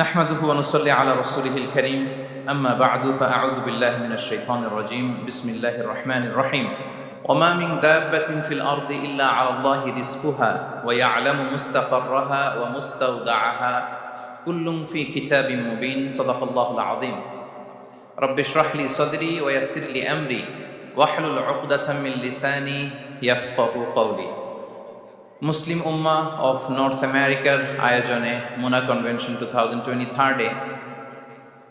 نحمده ونصلي على رسوله الكريم أما بعد فأعوذ بالله من الشيطان الرجيم بسم الله الرحمن الرحيم وما من دابة في الأرض إلا على الله رزقها ويعلم مستقرها ومستودعها كل في كتاب مبين صدق الله العظيم رب اشرح لي صدري ويسر لي أمري واحلل عقدة من لساني يفقه قولي Muslim Ummah of north আমেরিকার আয়োজনে মুনা convention 2023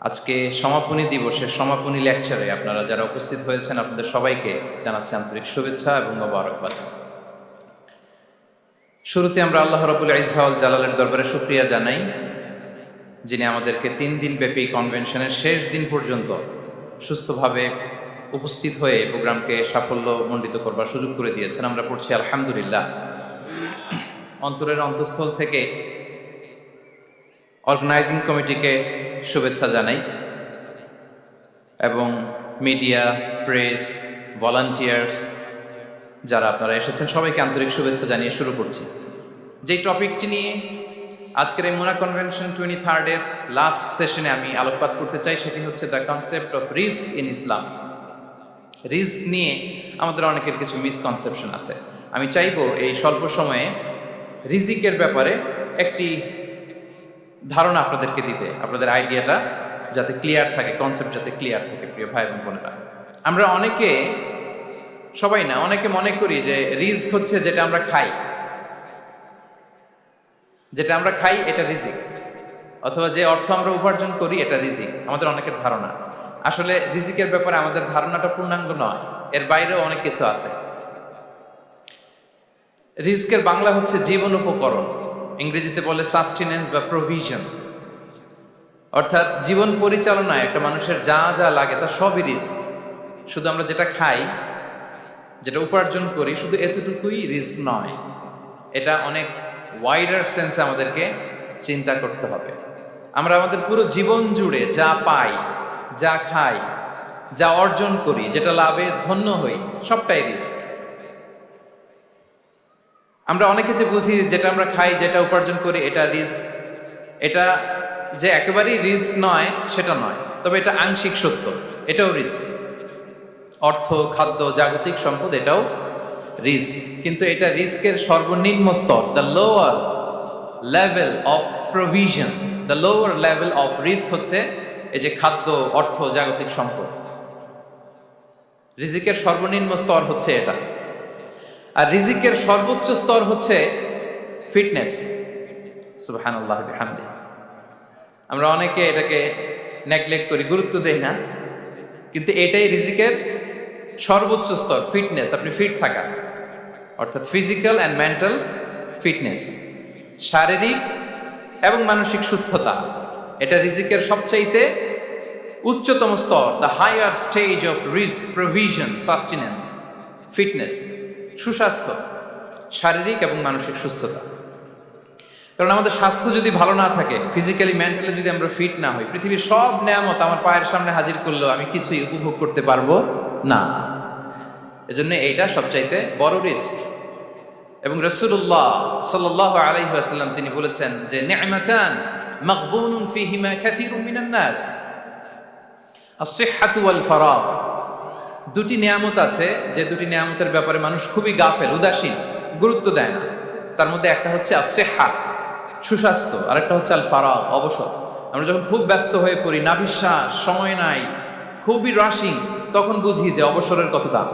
আজকে সমাপনী দিবসের সমাপনী লেকচারে আপনারা যারা উপস্থিত হয়েছেন আপনাদের সবাইকে জানাচ্ছি আন্তরিক শুভেচ্ছা এবং মোবারকবাদ। শুরুতে আমরা আল্লাহ রাব্বুল ইজ্জা ওয়াল জালালের দরবারে শুকরিয়া জানাই, যিনি আমাদেরকে 3 দিন ব্যাপী কনভেনশনের শেষ দিন পর্যন্ত সুস্থভাবে উপস্থিত হয়ে প্রোগ্রামকে সাফল্যমণ্ডিত করবার সুযোগ করে দিয়েছেন। আমরা পড়ছি আলহামদুলিল্লাহ। অন্তরের অন্তঃস্থল থেকে অর্গানাইজিং কমিটিকে শুভেচ্ছা জানাই এবং মিডিয়া, প্রেস, ভলান্টিয়ার্স যারা আপনারা এসেছেন সবাইকে আন্তরিক শুভেচ্ছা জানিয়ে শুরু করছি। যেই টপিকটি নিয়ে আজকের এই মুনা কনভেনশন 23 লাস্ট সেশনে আমি আলোকপাত করতে চাই সেটি হচ্ছে the concept of risk in Islam. Risk নিয়ে আমাদের অনেকের কিছু মিসকনসেপশন আছে। আমি চাইবো এই স্বল্প সময়ে রিজিকের ব্যাপারে একটি ধারণা আপনাদেরকে দিতে, আপনাদের আইডিয়াটা যাতে ক্লিয়ার থাকে, কনসেপ্ট যাতে ক্লিয়ার থাকে। প্রিয় ভাই এবং বোনেরা, আমরা অনেকে, সবাই না, অনেকে মনে করি যে রিস্ক হচ্ছে যেটা আমরা খাই, এটা রিজিক, অথবা যে অর্থ আমরা উপার্জন করি এটা রিজিক। আমাদের অনেকের ধারণা। আসলে রিজিকের ব্যাপারে আমাদের ধারণাটা পূর্ণাঙ্গ নয়, এর বাইরেও অনেক কিছু আছে। রিস্কের বাংলা হচ্ছে জীবন উপকরণ, ইংরেজিতে বলে সাস্টেনেন্স বা প্রভিশন। অর্থাৎ জীবন পরিচালনায় একটা মানুষের যা যা লাগে তা সবই রিস্ক। শুধু আমরা যেটা খাই, যেটা উপার্জন করি, শুধু এতটুকুই রিস্ক নয়। এটা অনেক ওয়াইডার সেন্সে আমাদেরকে চিন্তা করতে হবে। আমরা আমাদের পুরো জীবন জুড়ে যা পাই, যা খাই, যা অর্জন করি, যেটা লাভে ধন্য হই, সবটাই রিস্ক। আমরা অনেকে যে বুঝি যেটা আমরা খাই, যেটা উপার্জন করি এটা রিস্ক, এটা যে একেবারেই রিস্ক নয় সেটা নয়, তবে এটা আংশিক সত্য, এটাও রিস্ক। অর্থ, খাদ্য, জাগতিক সম্পদ এটাও রিস্ক, কিন্তু এটা রিস্কের সর্বনিম্ন স্তর। The lower level of provision, the lower level of risk হচ্ছে এই যে খাদ্য, অর্থ, জাগতিক সম্পদ। রিজিকের সর্বনিম্ন স্তর হচ্ছে এটা। আর রিজিকের সর্বোচ্চ স্তর হচ্ছে ফিটনেস। সুবহানাল্লাহ বিহামদিহি। আমরা অনেকে এটাকে নেগলেক্ট করি, গুরুত্ব দেই না, কিন্তু এটাই রিজিকের সর্বোচ্চ স্তর, ফিটনেস। আপনি ফিট থাকা, অর্থাৎ ফিজিক্যাল অ্যান্ড মেন্টাল ফিটনেস, শারীরিক এবং মানসিক সুস্থতা, এটা রিজিকের সবচাইতে উচ্চতম স্তর। The higher stage of risk, provision, sustenance, fitness, সুস্বাস্থ্য, শারীরিক এবং মানসিক সুস্থতা। কারণ আমাদের স্বাস্থ্য যদি ভালো না থাকে, ফিজিক্যালি, মেন্টালি যদি আমরা ফিট না হই, পৃথিবীর সব নেয়ামত আমার পায়ের সামনে হাজির করলেও আমি কিছুই উপভোগ করতে পারবো না। এজন্য এইটা সবচাইতে বড় রিস্ক। এবং রাসূলুল্লাহ সাল্লাল্লাহু আলাইহি ওয়াসাল্লাম তিনি বলেছেন যে নি'মাতান মাগবুনুন ফীহিমা কাসীরুম মিনান নাস, আস-সিহহাতু ওয়াল ফারাগ। দুটি নিয়ামত আছে যে দুটি নিয়ামতের ব্যাপারে মানুষ খুবই গাফেল, উদাসীন, গুরুত্ব দেয় না। তার মধ্যে একটা হচ্ছে আস-সিহহা, সুস্বাস্থ্য, আর একটা হচ্ছে আল ফারাগ, অবসর। আমরা যখন খুব ব্যস্ত হয়ে পড়ি, নাভিশ্বাস, সময় নাই, খুবই রাশিং, তখন বুঝি যে অবসরের কত দাম।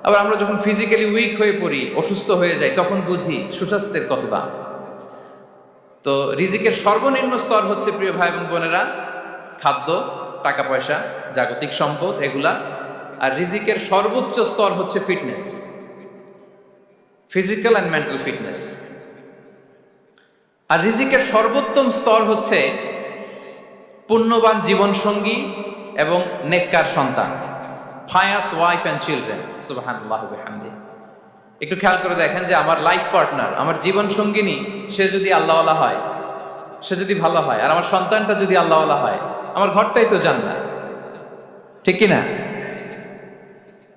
আবার আমরা যখন ফিজিক্যালি উইক হয়ে পড়ি, অসুস্থ হয়ে যাই, তখন বুঝি সুস্বাস্থ্যের কত দাম। তো রিজিকের সর্বনিম্ন স্তর হচ্ছে, প্রিয় ভাই এবং বোনেরা, খাদ্য, টাকা পয়সা, জাগতিক সম্পদ, এগুলা। আর রিজিকের সর্বোচ্চ স্তর হচ্ছে fitness, physical and mental fitness. আর রিজিকের সর্বোত্তম স্তর হচ্ছে পুণ্যবান জীবন সঙ্গী এবং নেককার সন্তান, ফায়াস ওয়াইফ অ্যান্ড চিলড্রেন। সুবহানাল্লাহ বিহামদিহি। একটু খেয়াল করে দেখেন যে আমার লাইফ পার্টনার, আমার জীবন সঙ্গিনী, সে যদি আল্লাহওয়ালা হয়, সে যদি ভালো হয়, আর আমার সন্তানটা যদি আল্লাহওয়ালা হয়, আমার ঘরটাই তো জান্নাত, ঠিক কিনা?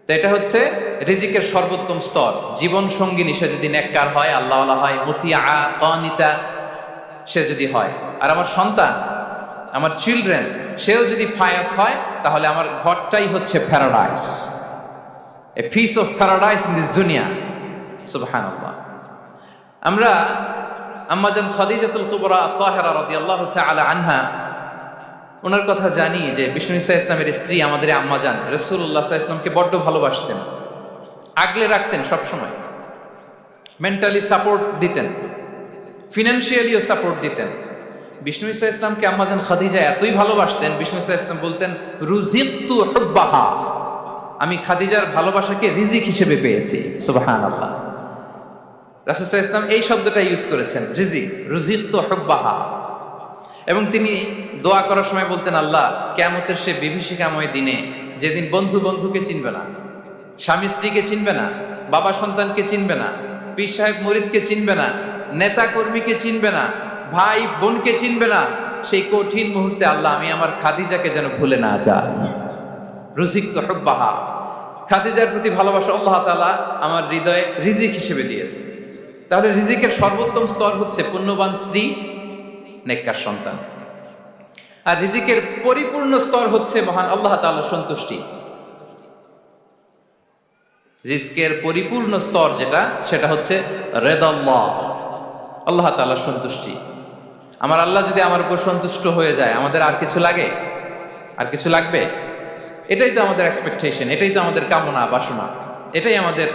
তো এটা হচ্ছে রিজিকের সর্বোত্তম স্তর। জীবন সঙ্গিনী সে যদি নেককার হয়, আল্লাহওয়ালা হয়, মুতিয়া, কানিতা সে যদি হয়, আর আমার সন্তান, আমার চিলড্রেন, সেও যদি ফায়াস হয়, তাহলে আমার ঘরটাই হচ্ছে paradise, a piece of paradise in this দুনিয়া। সুবহানাল্লাহ। আমরা আম্মাজান খাদিজাতুল কুবরা আত-তাহিরা রাদিয়াল্লাহু তাআলা আনহা, ওনার কথা জানি যে বিষ্ণু ঈসা ইসলামের স্ত্রী আমাদের আম্মাজান রাসূলুল্লাহ সাল্লাল্লাহু আলাইহি ওয়াসাল্লামকে বড্ড ভালোবাসতেন, আগলে রাখতেন সবসময়, মেন্টালি সাপোর্ট দিতেন, ফিনান্সিয়ালিও সাপোর্ট দিতেন। বিষ্ণু ঈসা ইসলামকে আম্মাজান খাদিজা এতই ভালোবাসতেন, বিষ্ণু ঈসা ইসলাম বলতেন রুজিকতু হুব্বাহা, আমি খাদিজার ভালোবাসাকে রিজিক হিসেবে পেয়েছি। সুবহানাল্লাহ। রাসূল সাল্লাল্লাহু আলাইহি ওয়াসাল্লাম এই শব্দটা ইউজ করেছেন, রিজিক, রুজিকতু হুব্বাহা। এবং তিনি দোয়া করার সময় বলতেন, আল্লাহ, কিয়ামতের সে বিভীষিকাময় দিনে, যেদিন বন্ধু বন্ধুকে চিনবে না, স্বামী স্ত্রীকে চিনবে না, বাবা সন্তানকে চিনবে না, পীর সাহেব মুরিদকে চিনবে না, নেতা কর্মীকে চিনবে না, ভাই বোনকে চিনবে না, সেই কঠিন মুহূর্তে আল্লাহ আমি আমার খাদিজাকে যেন ভুলে না যাই। রুজিকতু হুব্বাহা, খাদিজার প্রতি ভালোবাসা আল্লাহ তাআলা আমার হৃদয়ে রিজিক হিসেবে দিয়েছে। তাহলে রিজিকের সর্বোত্তম স্তর হচ্ছে পুণ্যবান স্ত্রী, নেককার সন্তান। আর রিজিকের পরিপূর্ণ স্তর হচ্ছে মহান আল্লাহ তাআলার সন্তুষ্টি। রিজকের পরিপূর্ণ স্তর যেটা, সেটা হচ্ছে রিদাল্লাহ, আল্লাহ তাআলার সন্তুষ্টি। আমার আল্লাহ যদি আমার উপর সন্তুষ্ট হয়ে যায়, আমাদের আর কিছু লাগে? আর কিছু লাগবে? এটাই তো আমাদের এক্সপেকটেশন, এটাই তো আমাদের কামনা বাসনা, এটাই আমাদের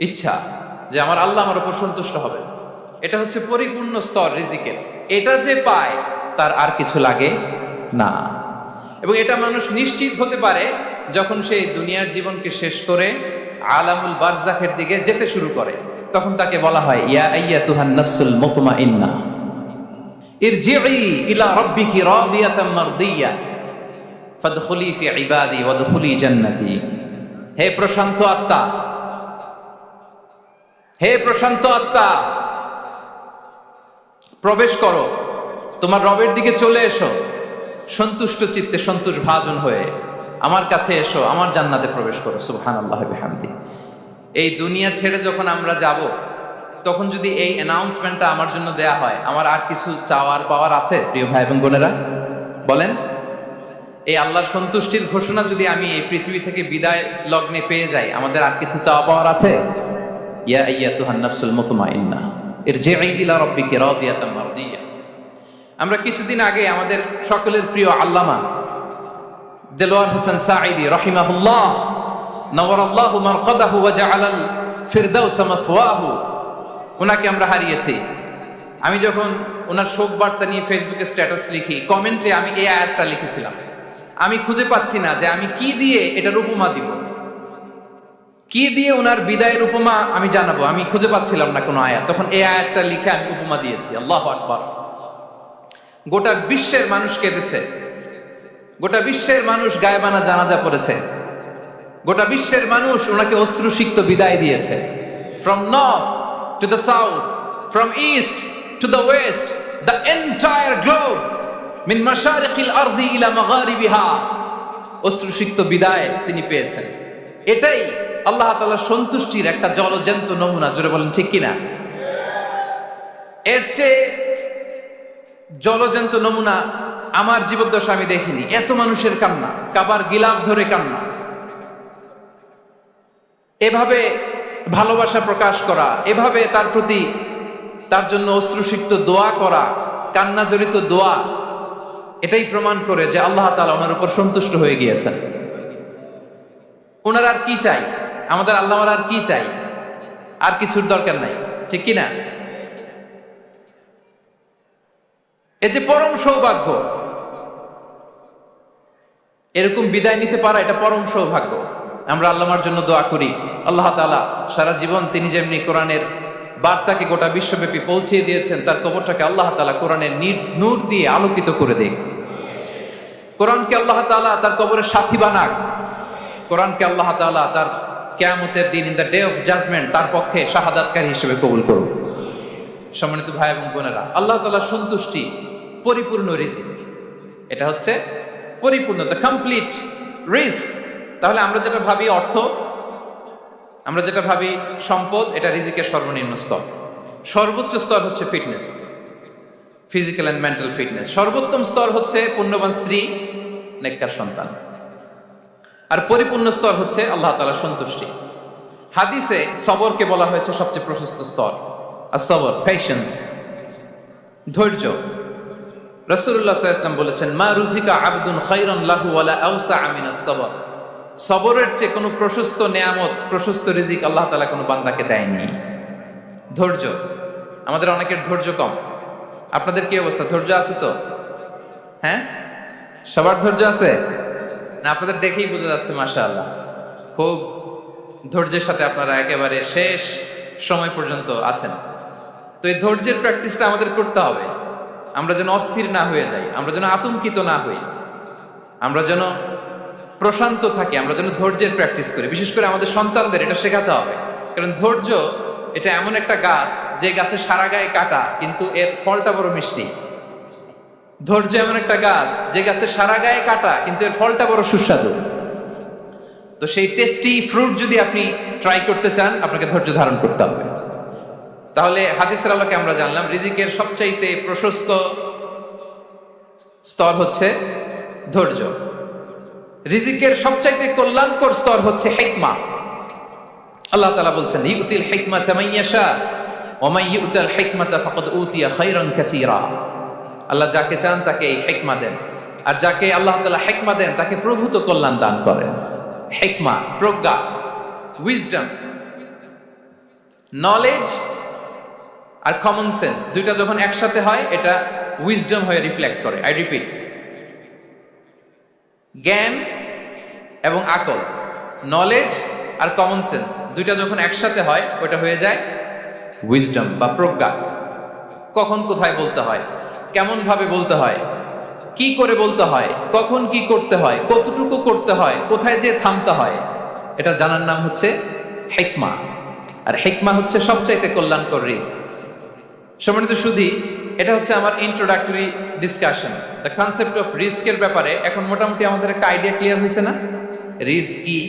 ইচ্ছা যে আমার আল্লাহ আমার উপর সন্তুষ্ট হবে। এটা হচ্ছে পরিপূর্ণ স্তর রিজিকের। এটা যে পায় তার আর কিছু লাগে না। এবং এটা মানুষ নিশ্চিত হতে পারে যখন সেই দুনিয়ার জীবনকে শেষ করে আলামুল বারজাখের দিকে যেতে শুরু করে। তখন তাকে বলা হয়, ইয়া আইয়াতুহান নাফসুল মুতমাইন্নাহ ইরজিই ইলা রাব্বিকি রাদিয়াতাম মারদিয়া ফাদখুলি ফি ইবাদি ওয়াদখুলি জান্নাতি। হে প্রশান্ত আত্মা, হে প্রশান্ত আত্মা, প্রবেশ করো, তোমার রবের দিকে চলে এসো, সন্তুষ্ট চিত্তে সন্তোষ ভাজন হয়ে আমার কাছে এসো, আমার জান্নাতে প্রবেশ করো। সুবহানাল্লাহি ওয়া বিহামদিহি। এই দুনিয়া ছেড়ে যখন আমরা যাব, তখন যদি এই অ্যানাউন্সমেন্টটা আমার জন্য দেয়া হয়, আমার আর কিছু চাওয়ার পাওয়ার আছে? প্রিয় ভাই এবং বোনেরা বলেন, এই আল্লাহর সন্তুষ্টির ঘোষণা যদি আমি এই পৃথিবী থেকে বিদায় লগ্নে পেয়ে যাই, আমাদের আর কিছু চাওয়া পাওয়ার আছে? ইয়া আইয়াতুহান নাফসুল মুতমাইন্নাহ ইরজিই ইলা রাব্বিকি রাদিয়াতাম মারদিয়া। আমরা কিছুদিন আগে আমাদের সকলের প্রিয় আল্লামা দেলোয়ার হোসেন সাঈদী রাহিমাহুল্লাহ নওয়ারাল্লাহু মারকাদাহু ওয়া জাআলাল ফিরদাউস মাসওয়াহু, ওনাকে আমরা হারিয়েছি। আমি যখন ওনার শোক বার্তা নিয়ে ফেসবুকে স্ট্যাটাস লিখি, কমেন্টে আমি এই আয়াতটা লিখেছিলাম, আমি খুঁজে পাচ্ছি না যে আমি কি দিয়ে এটার উপমা দিব, কি দিয়ে ওনার বিদায়ের উপমা আমি জানাবো। আমি খুঁজে পাচ্ছিলাম না কোনো আয়াত, তখন এই আয়াতটা লিখে আমি উপমা দিয়েছি। আল্লাহু আকবার। গোটা বিশ্বের মানুষ কেঁদেছে, গোটা বিশ্বের মানুষ গায়বানা জানাজা পড়েছে, গোটা বিশ্বের মানুষ ওনাকে অশ্রুসিক্ত বিদায় দিয়েছে। From north to the south, from east to the west, the entire globe, মিন মাশারিকিল আরদি ইলা মাগারিবিহা, অশ্রুসিক্ত বিদায় তিনি পেয়েছেন। এটাই আল্লাহ তাআলার সন্তুষ্টির একটা জলজ্যান্ত নমুনা। জোরে বলেন ঠিক কিনা? এর চেয়ে জলজ্যান্ত নমুনা আমার জীবদ্দশা আমি দেখিনি। এত মানুষের কান্না, কাবার গিলাফ ধরে কান্না, এভাবে ভালোবাসা প্রকাশ করা, এভাবে তার প্রতি, তার জন্য অশ্রুসিক্ত দোয়া করা, কান্না জড়িত দোয়া, এটাই প্রমাণ করে যে আল্লাহ তাআলা ওনার উপর সন্তুষ্ট হয়ে গিয়েছেন। ওনার আর কি চাই? আমাদের আল্লাহর আর কি চাই? আর কিছুর দরকার নাই, ঠিক কিনা? এই যে পরম সৌভাগ্য, এরকম বিদায় নিতে পারা, এটা পরম সৌভাগ্য। আমরা আল্লাহর জন্য দোয়া করি, আল্লাহ তাআলা সারা জীবন তিনি যেমনি কোরআনের বার্তাকে গোটা বিশ্বব্যাপী পৌঁছিয়ে দিয়েছেন, তার কবরটাকে আল্লাহ তাআলা কোরআনের নূর দিয়ে আলোকিত করে দেয়। কোরআনকে আল্লাহ তাআলা তার কবরের সাথী বানাক। কোরআনকে আল্লাহ তাআলা তার কিয়ামতের দিন, in the day of judgement, তার পক্ষে শাহাদাতকারী হিসেবে কবুল করুন। সম্মানিত ভাই এবং বোনেরা, আল্লাহ তাআলার সন্তুষ্টি পরিপূর্ণ রিজিক, এটা হচ্ছে পরিপূর্ণ, দ্য কমপ্লিট রিস্ক। তাহলে আমরা যেটা ভাবি অর্থ, আমরা যেটা ভাবি সম্পদ, এটা রিজিকের সর্বনিম্ন স্তর। সর্বোচ্চ স্তর হচ্ছে fitness. Physical and mental fitness. সর্বোত্তম স্তর হচ্ছে পুণ্যবান স্ত্রী, নেককার সন্তান। আর পরিপূর্ণ স্তর হচ্ছে আল্লাহ তাআলার সন্তুষ্টি। হাদিসে সবরকে বলা হয়েছে সবচেয়ে প্রশস্ত স্তর। আর সবর, পেশেন্স, ধৈর্য। রাসূলুল্লাহ সাল্লাল্লাহু আলাইহি ওয়াসাল্লাম বলেছেন, মা রুজিকা আবদুন খায়রান লাহু ওয়ালা আওসা মিনাস সবর। সবরের চেয়ে কোনো প্রশস্ত নেয়ামত, প্রশস্ত রিজিক আল্লাহ তাআলা কোনো বান্দাকে দেয়নি। ধৈর্য। আমাদের অনেকের ধৈর্য কম। আপনাদের কি অবস্থা? ধৈর্য আছে তো? হ্যাঁ, সবার ধৈর্য আছে না? আপনাদের দেখেই বোঝা যাচ্ছে মাশাআল্লাহ খুব ধৈর্যের সাথে আপনারা একেবারে শেষ সময় পর্যন্ত আছেন। তো এই ধৈর্যের প্র্যাকটিসটা আমাদের করতে হবে। আমরা যেন অস্থির না হয়ে যাই, আমরা যেন আতঙ্কিত না হই, আমরা যেন প্রশান্ত থাকি, আমরা যেন ধৈর্যের প্র্যাকটিস করি। বিশেষ করে আমাদের সন্তানদের এটা শেখাতে হবে। কারণ ধৈর্য এটা এমন একটা গাছ, যে গাছে সারা গায়ে কাটা কিন্তু এর ফলটা বড় মিষ্টি। ধৈর্য এমন একটা গাছ, যে গাছে সারা গায়ে কাটা কিন্তু এর ফলটা বড় সুস্বাদু। তো সেই টেস্টি ফ্রুট যদি আপনি ট্রাই করতে চান, আপনাকে ধৈর্য ধারণ করতে হবে। তাহলে হাদিসের আলোকে আমরা জানলাম রিজিকের সবচাইতে প্রশস্ত স্তর হচ্ছে ধৈর্য। রিজিকের সবচাইতে কল্যাণকর স্তর হচ্ছে হিকমা। আল্লাহ তাআলা বলছেন, ইউতিল হিকমাতা মান ইয়াশা ওয়া মান ইউতাল হিকমাতা ফাকাদ উতিয়া খায়রান কাসীরা। আল্লাহ যাকে চান তাকে এই হিকমা দেন, আর যাকে আল্লাহ তাআলা হিকমা দেন তাকে প্রভূত কল্যাণ দান করেন। হিকমা, প্রজ্ঞা, উইজডম, নলেজ আর কমন সেন্স দুইটা যখন একসাথে হয় এটা উইজডম হয়ে রিফ্লেক্ট করে। আই রিপিট, জ্ঞান এবং আকল, নলেজ আর কমন সেন্স দুইটা যখন একসাথে হয় ওটা হয়ে যায় উইজডম বা প্রজ্ঞা। কখন কোথায় বলতে হয়, কেমন ভাবে বলতে হয়, কি করে বলতে হয়, কখন কি করতে হয়, কতটুকু করতে হয়, কোথায় যে থামতে হয়, এটা জানার নাম হচ্ছে হিকমা। আর হিকমা হচ্ছে সবচাইতে কল্যাণকর রিস্ক। সম্মানিত সুধী, এটা হচ্ছে আমার introductory discussion. The concept of রিস্কের ব্যাপারে এখন মোটামুটি আমাদের একটা আইডিয়া ক্লিয়ার হয়েছে না? রিস্ক কি,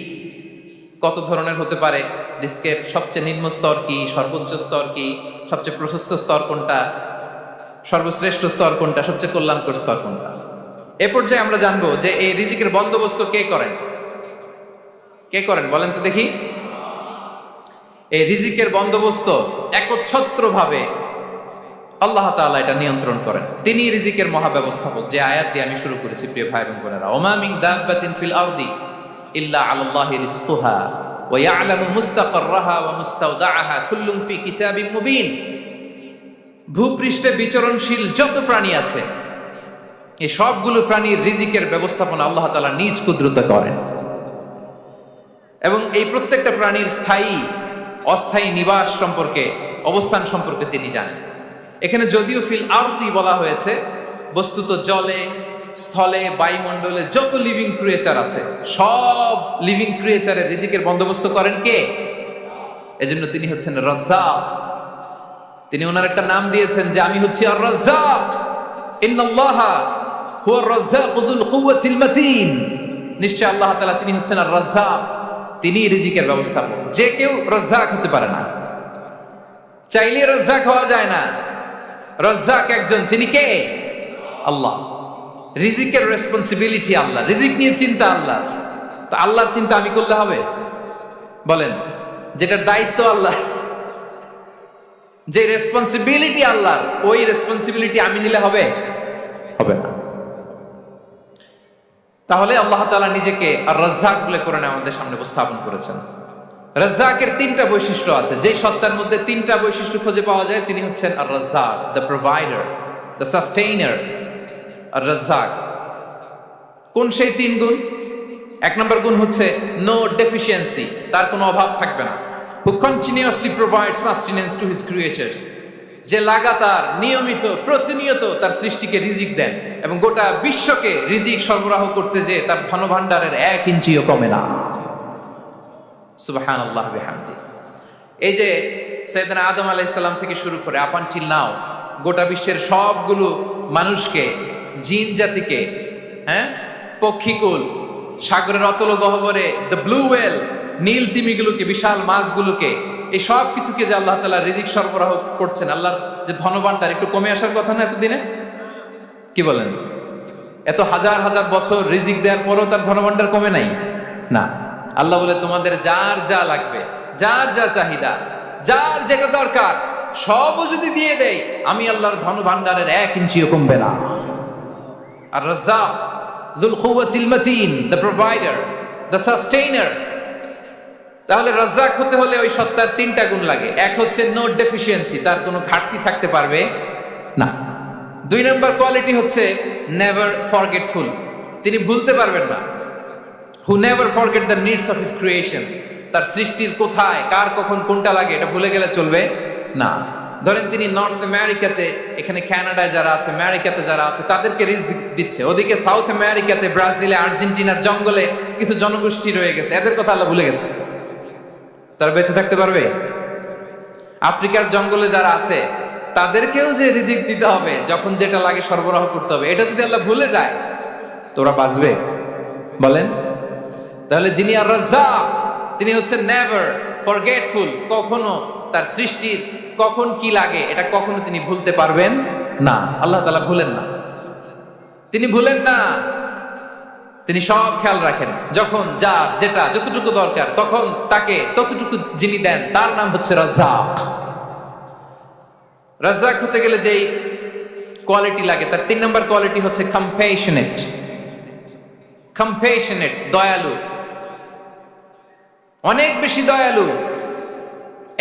কত ধরনের হতে পারে, রিস্কের সবচেয়ে নিম্ন স্তর কি, সর্বোচ্চ স্তর কি, সবচেয়ে প্রশস্ত স্তর কোনটা, সর্বশ্রেষ্ঠ স্তর কোনটা, সবচেয়ে কল্যাণকর স্তর কোনটা। এ পর্যায়ে আমরা জানবো যে এই রিজিকের বন্দোবস্ত কে করেন। কে করেন বলেন তো দেখি? এই রিজিকের বন্দোবস্ত একচ্ছত্রভাবে আল্লাহ তাআলা এটা নিয়ন্ত্রণ করেন। তিনি রিজিকের মহাব্যবস্থাপক। যে আয়াত দিয়ে আমি শুরু করেছি প্রিয় ভাই এবং বোনেরা, ওমা মিন দাব্বাতিন ফিল আরদি ইল্লা আলাল্লাহি রিজকুহা ওয়া ইয়ালামু মুস্তাকাররাহা ওয়া মুস্তাওদাআহা কুল্লুন ফি কিতাবিন মুবিন। ভূপৃষ্ঠে বিচরণশীল যত প্রাণী আছে, এই সবগুলো প্রাণীর রিজিকের ব্যবস্থাপনা আল্লাহ তাআলা নিজ কুদরতে করেন। এবং এই প্রত্যেকটা প্রাণীর স্থায়ী অস্থায়ী নিবাস সম্পর্কে, অবস্থান সম্পর্কে তিনি জানেন। এখানে যদিও ফিল আরদি বলা হয়েছে, বস্তুত জলে, স্থলে, বায়ুমণ্ডলে যত লিভিং ক্রিয়েচার আছে, সব লিভিং ক্রিয়েচারের রিজিকের বন্দোবস্ত করেন কে? এজন্য তিনি হচ্ছেন রাজ্জাক। তিনি ওনার একটা নাম দিয়েছেন যে আমি হচ্ছি আর রাজ্জাক, ইন্নাল্লাহা হুয়ার রাজ্জাকু যুল কুওয়াতিল মাতিন। নিশ্চয় আল্লাহ তাআলা তিনি হচ্ছেন আর রাজ্জাক, তিনি রিজিকের ব্যবস্থাপক। যে কেউ রাজ্জাক হতে পারে না, চাইলে রাজ্জাক হওয়া যায় না। রাজ্জাক একজন, তিনি কে? আল্লাহ। রিজিকের রেসপন্সিবিলিটি আল্লাহ, রিজিক নিয়ে চিন্তা আল্লাহ। তো আল্লাহর চিন্তা আমি করলে হবে? বলেন, যেটার দায়িত্ব আল্লাহ, যে রেসপন্সিবিলিটি আল্লাহর, ওই রেসপন্সিবিলিটি আমি নিলে হবে? হবে না। তাহলে আল্লাহ তাআলা নিজেকে আর রাজ্জাক বলে কোরআনে আমাদের সামনে উপস্থাপন করেছেন। রাজ্জাকের তিনটা বৈশিষ্ট্য আছে। যে সত্তার মধ্যে তিনটা বৈশিষ্ট্য খুঁজে পাওয়া যায় তিনি হচ্ছেন আর রাজ্জাক, দ্য প্রোভাইডার, দ্য সাস্টেইনার। আর রাজ্জাক কোন সেই তিন গুণ? এক নম্বর গুণ হচ্ছে নো ডেফিসিয়েন্সি, তার কোনো অভাব থাকবে না। হু continuously provide sustenance to his creatures, যে লাগাতার, নিয়মিত, প্রতিনিয়ত তার সৃষ্টিকে রিজিক দেন এবং গোটা বিশ্বকে রিজিক সরবরাহ করতে যে তার ধনভাণ্ডারের 1 ইঞ্চিও কমে না। সুবহানাল্লাহ বিহামদি। এই যে সাইয়েদনা আদম আলাইহিস সালাম থেকে শুরু করে আপ আনটিল নাও গোটা বিশ্বের সবগুলো মানুষকে, জিন জাতিকে, পক্ষীকুল, সাগরের অতল গহ্বরে দ্য ব্লু ওয়েল, নীল তিমিগুলোকে, বিশাল মাছগুলোকে এই সব কিছুকে যে আল্লাহ তাআলা রিজিক সরবরাহ করছেন, আল্লাহর যে ধনভাণ্ডার একটু কমে আসার কথা না এতদিনে? কি বলেন? এত হাজার হাজার বছর রিজিক দেওয়ার পরও তার ধনভাণ্ডার কমে নাই? না। আল্লাহ বলে তোমাদের যার যা লাগবে, যার যা চাহিদা, যার যেটা দরকার সবও যদি দিয়ে দেই, আমি আল্লাহর ধনভাণ্ডারের 1 ইঞ্চিও কমবে না। আর Razzak যুল কুওয়াতিল মাতিন, the provider, the sustainer. তাহলে রাজ্জাক হতে হলে ওই সত্তার 3টা গুণ লাগে। এক হচ্ছে নো ডেফিসিয়েন্সি, তার কোনো ঘাটতি থাকতে পারবে না। 2 নম্বর কোয়ালিটি হচ্ছে নেভার ফরগেটফুল, তিনি ভুলতে পারবেন না। Who never forget the needs of his creation, তার সৃষ্টির কোথায় কার কখন কোনটা লাগে এটা ভুলে গেলে চলবে না। ধরেন তিনি নর্থ আমেরিকাতে, এখানে কানাডায় যারা আছে, আমেরিকাতে যারা আছে তাদেরকে রিস্ক দিচ্ছে, ওদিকে সাউথ আমেরিকাতে, ব্রাজিলে, আর্জেন্টিনার জঙ্গলে কিছু জনগোষ্ঠী রয়ে গেছে, এদের কথা আল্লাহ ভুলে গেছে। তারা বেঁচে থাকতে পারবে? আফ্রিকার জঙ্গলে যারা আছে তাদেরকেও যে রিজিক দিতে হবে, যখন যেটা লাগে সরবরাহ করতে হবে, এটা যদি আল্লাহ ভুলে যায় তোরা বাঁচবে? বলেন। তাহলে যিনি আর রাজ্জাক, তিনি হচ্ছেন নেভার ফরগেটফুল, কখনো তার সৃষ্টির কখন কি লাগে এটা কখনো তিনি ভুলতে পারবেন না। আল্লাহ তাআলা ভুলেন না, তিনি ভুলেন না, তিনি সব খেয়াল রাখেন। যখন যা যেটা যতটুকু দরকার তখন তাকে ততটুকু যিনি দেন তার নাম হচ্ছে রাজ্জাক। রাজ্জাক হতে গেলে যেই কোয়ালিটি লাগে তার 3 নম্বর কোয়ালিটি হচ্ছে কম্প্যাশনেট। কম্প্যাশনেট, দয়ালু, অনেক বেশি দয়ালু,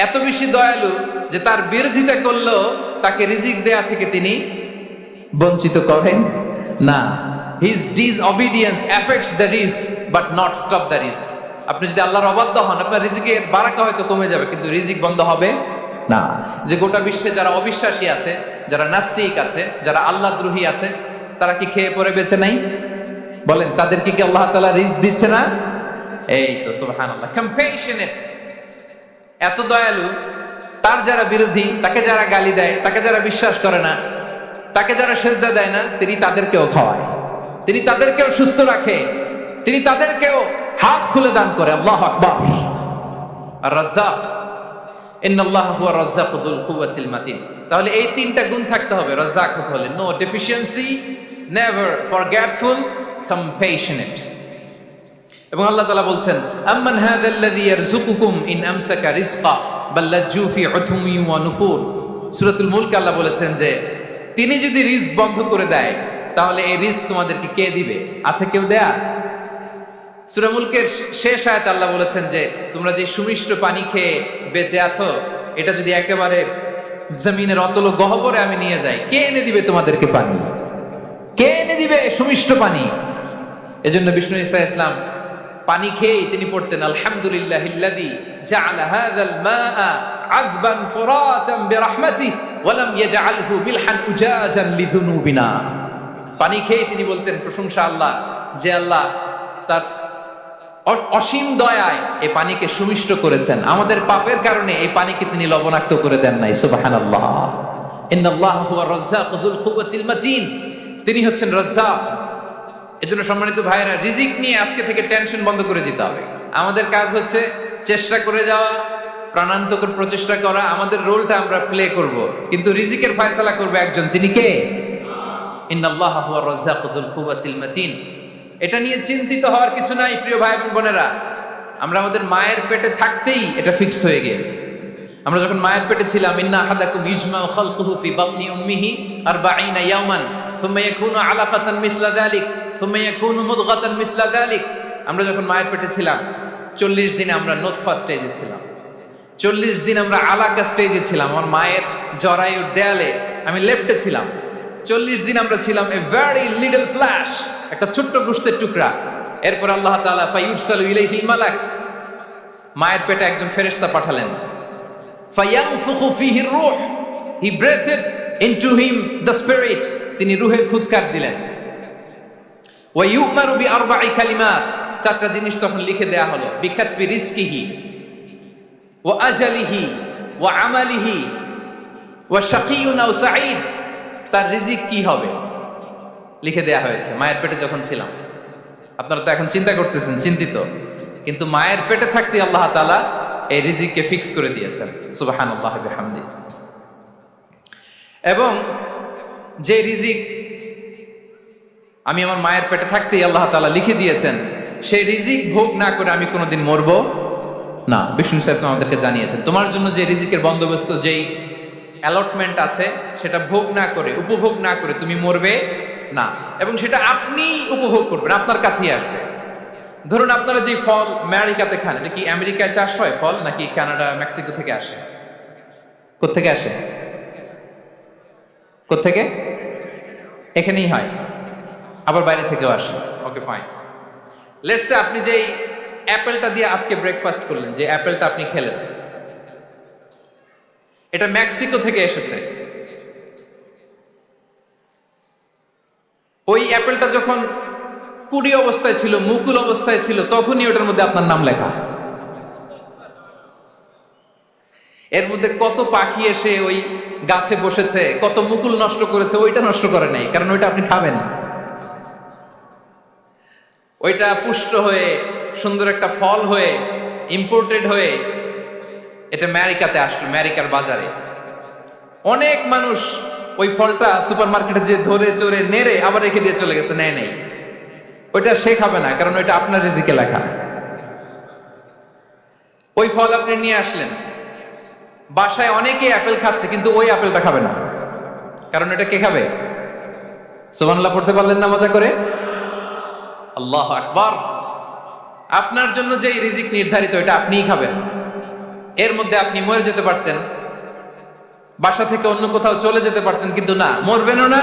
এত বেশি দয়ালু যে তার বিরোধিতা করলেও তাকে রিজিক দেয়া থেকে তিনি বঞ্চিত করেন না। His disobedience affects the risk but not stop the risk. আপনি যদি আল্লাহর অবাধ্য হন, আপনার রিজিকের বারাকা হয়তো কমে যাবে কিন্তু রিজিক বন্ধ হবে না। যে গোটা বিশ্বে যারা অবিশ্বাসী আছে, যারা নাস্তিক আছে, যারা আল্লাহদ্রোহী আছে, তারা কি খেয়ে পরে বেঁচে নাই? বলেন, তাদেরকে কি আল্লাহ তাআলা রিজিক দিচ্ছে না? এই তো সুবহানাল্লাহ। কম্প্যাশনেট, এত দয়ালু, তার যারা বিরোধী, তাকে যারা গালি দেয়, তাকে যারা বিশ্বাস করে না, তাকে যারা সেজদা দেয় না, তিনি তাদেরকেও খাওয়ায়, তিনি তাদেরকেও সুস্থ রাখে, তিনি তাদেরকেও হাত খুলে দান করে। আল্লাহু আকবার। আর রাজ্জাক, ইন্নাল্লাহা হুয়া রাজ্জাকু যুল কুওয়াতিল মাতিন। তাহলে এই 3টা গুণ থাকতে হবে রাজ্জাক হতে হলে। No deficiency, never forgetful, compassionate. এবং আল্লাহ তাআলা বলছেন, আম্মান হাযাল্লাযী ইয়ারযুকুকুম ইন আমসাকা রিজকা বাল লাজ্জু ফি উতুমি ওয়া নুফুর। সূরাতুল মুলক আল্লাহ বলেছেন যে তিনি যদি রিজক বন্ধ করে দেয় তাহলে এই রিজক তোমাদেরকে কে দিবে? আছে কেউ দেয়া? সূরা মুলকের শেষ আয়াতে আল্লাহ বলেছেন যে তোমরা যে সুমিষ্ট পানি খেয়ে বেঁচে আছো, এটা যদি একেবারে জমিনের অতল গহ্বরে আমি নিয়ে যাই, কে এনে দিবে তোমাদেরকে পানি? কে এনে দিবে সুমিষ্ট পানি? এজন্য বিষ্ণু ঈসা ইসলাম পানি খেয়েই তিনি পড়তেন, আলহামদুলিল্লাহিল্লাযী জাআলা হাযাল মাআ আযবান ফুরাতান বিরাহমাতিহি ওয়া লাম ইয়াজআলহু মিলহান উজাজান লিযুনুবিনা। পানি খেয়েই তিনি বলতেন প্রশংসা আল্লাহ, যে আল্লাহ তার অসীম দয়ায় এই পানিকে সুমিষ্ট করেছেন, আমাদের পাপের কারণে এই পানিকে তিনি লবণাক্ত করে দেন নাই। সুবহানাল্লাহ। ইন্নাল্লাহা হুয়া রাজ্জাকু যুল কুওয়াতিল মাতিন, তিনি হচ্ছেন রাজ্জাক। এজন্য সম্মানিত ভাইরা, রিজিক নিয়ে আজকে থেকে টেনশন বন্ধ করে দিতে হবে। আমাদের কাজ হচ্ছে চেষ্টা করে যাওয়া, প্রাণান্তকর প্রচেষ্টা করা, আমাদের রোলটা আমরা প্লে করব, কিন্তু রিজিকের ফয়সালা করবে একজন, তিনি কে? ইন্নাল্লাহা হুয়া রাজ্জাকু যুল কুওয়াতিল মাতিন। এটা নিয়ে চিন্তিত হওয়ার কিছু নাই প্রিয় ভাই এবং বোনেরা। আমরা আমাদের মায়ের পেটে থাকতেই এটা ফিক্স হয়ে গিয়েছে। আমরা যখন মায়ের পেটে ছিলাম, ইন্না আহাদাকুম ইজমাউ খালকুহু ফি বাতনি উম্মিহি 40 ইয়াওমান সুম্মা ইয়াকুনু আলাকাতান মিসলা যালিক সুম্মা ইয়াকুনু মুদগাতান মিসলা যালিক। আমরা যখন মায়ের পেটে ছিলাম 40 দিন আমরা নুতফা স্টেজে ছিলাম, 40 দিন আমরা আলাকা স্টেজে ছিলাম। আমার মায়ের জরায়ুর দেয়ালে আমি লেপ্টে ছিলাম। 40 দিন আমরা ছিলাম এ ভেরি লিটল ফ্ল্যাশ, একটা ছোট্ট গোশতের টুকরা। এরপর আল্লাহ তাআলা ফায়ুরসালু ইলাইহিল মালাক, মায়ের পেটে একজন ফেরেশতা পাঠালেন। ফায়ানফুখু ফিহি রূহ, he breathed into him the spirit, তিনি রূহের ফুৎকার দিলেন। ওয়া ইউমারু বিআরবা'i কালিমাত, 4টা জিনিস তখন লিখে দেয়া হলো। বিকাতবি রিজকিহি ওয়া আজালিহি ওয়া আমালিহি ওয়া শাকিয়ুন আও সাঈদ, তার রিজিক কি হবে লিখে দেয়া হয়েছে মায়ের পেটে যখন ছিলাম। আপনারা তো এখন চিন্তা করতেছেন, চিন্তিত, কিন্তু মায়ের পেটে থাকতে আল্লাহ তাআলা এই রিজিককে ফিক্স করে দিয়েছেন, সুবহানাল্লাহ বিহামদি। এবং যে রিজিক আমি আমার মায়ের পেটে থাকতেই আল্লাহ তাআলা লিখে দিয়েছেন, সেই রিজিক ভোগ না করে আমি কোনোদিন মরবো না। বিষ্ণু ইসলাম আমাদেরকে জানিয়েছেন, তোমার জন্য যে রিজিকের বন্দোবস্ত, যেই অ্যালটমেন্ট আছে, সেটা ভোগ না করে, উপভোগ না করে তুমি মরবে না, এবং সেটা আপনি উপভোগ করবেন, আপনার কাছেই আসবে। ধরুন আপনারা যে ফল আমেরিকাতে খান, এটা কি আমেরিকায় চাষ হয় ফল, নাকি কানাডা মেক্সিকো থেকে আসে? কোত্থেকে আসে? কোত্থেকে? এখানেই হয়, আবার বাইরে থেকেও আসে। Okay fine. লেটস সে আপনি যেই অ্যাপেলটা দিয়ে আজকে ব্রেকফাস্ট করলেন, যে অ্যাপেলটা আপনি খেলেন, এটা মেক্সিকো থেকে এসেছে। ওই অ্যাপেলটা যখন কুড়ি অবস্থায় ছিল, মুকুল অবস্থায় ছিল, তখনই ওটার মধ্যে আপনার নাম লেখা। এর মধ্যে কত পাখি এসে ওই গাছে বসেছে, কত মুকুল নষ্ট করেছে, ওইটা নষ্ট করে নাই, কারণ ওইটা আপনি খাবেন। ওইটা পুষ্ট হয়ে সুন্দর একটা ফল হয়ে ইম্পোর্টেড হয়ে এটা আমেরিকাতে আসলো, আমেরিকার বাজারে। অনেক মানুষ ওই ফলটা সুপার মার্কেটে যে ধরে চড়ে নেড়ে আবার রেখে দিয়ে চলে গেছে, নেয় নেই। ওইটা সে খাবে না, কারণ ওইটা আপনার রিজিকে লেখা। ওই ফল আপনি নিয়ে আসলেন, বাসায় অনেকে অ্যাপেল খাচ্ছে, কিন্তু ওই অ্যাপেলটা খাবে না, কারণ এটা কে খাবে? সুবহানাল্লাহ পড়তে পারলেন না মজা করে? আল্লাহু আকবার। আপনার জন্য যে রিজিক নির্ধারিত, এটা আপনিই খাবেন। এর মধ্যে আপনি মরে যেতে পারতেন, বাসা থেকে অন্য কোথাও চলে যেতে পারতেন, কিন্তু না, মরবেনও না,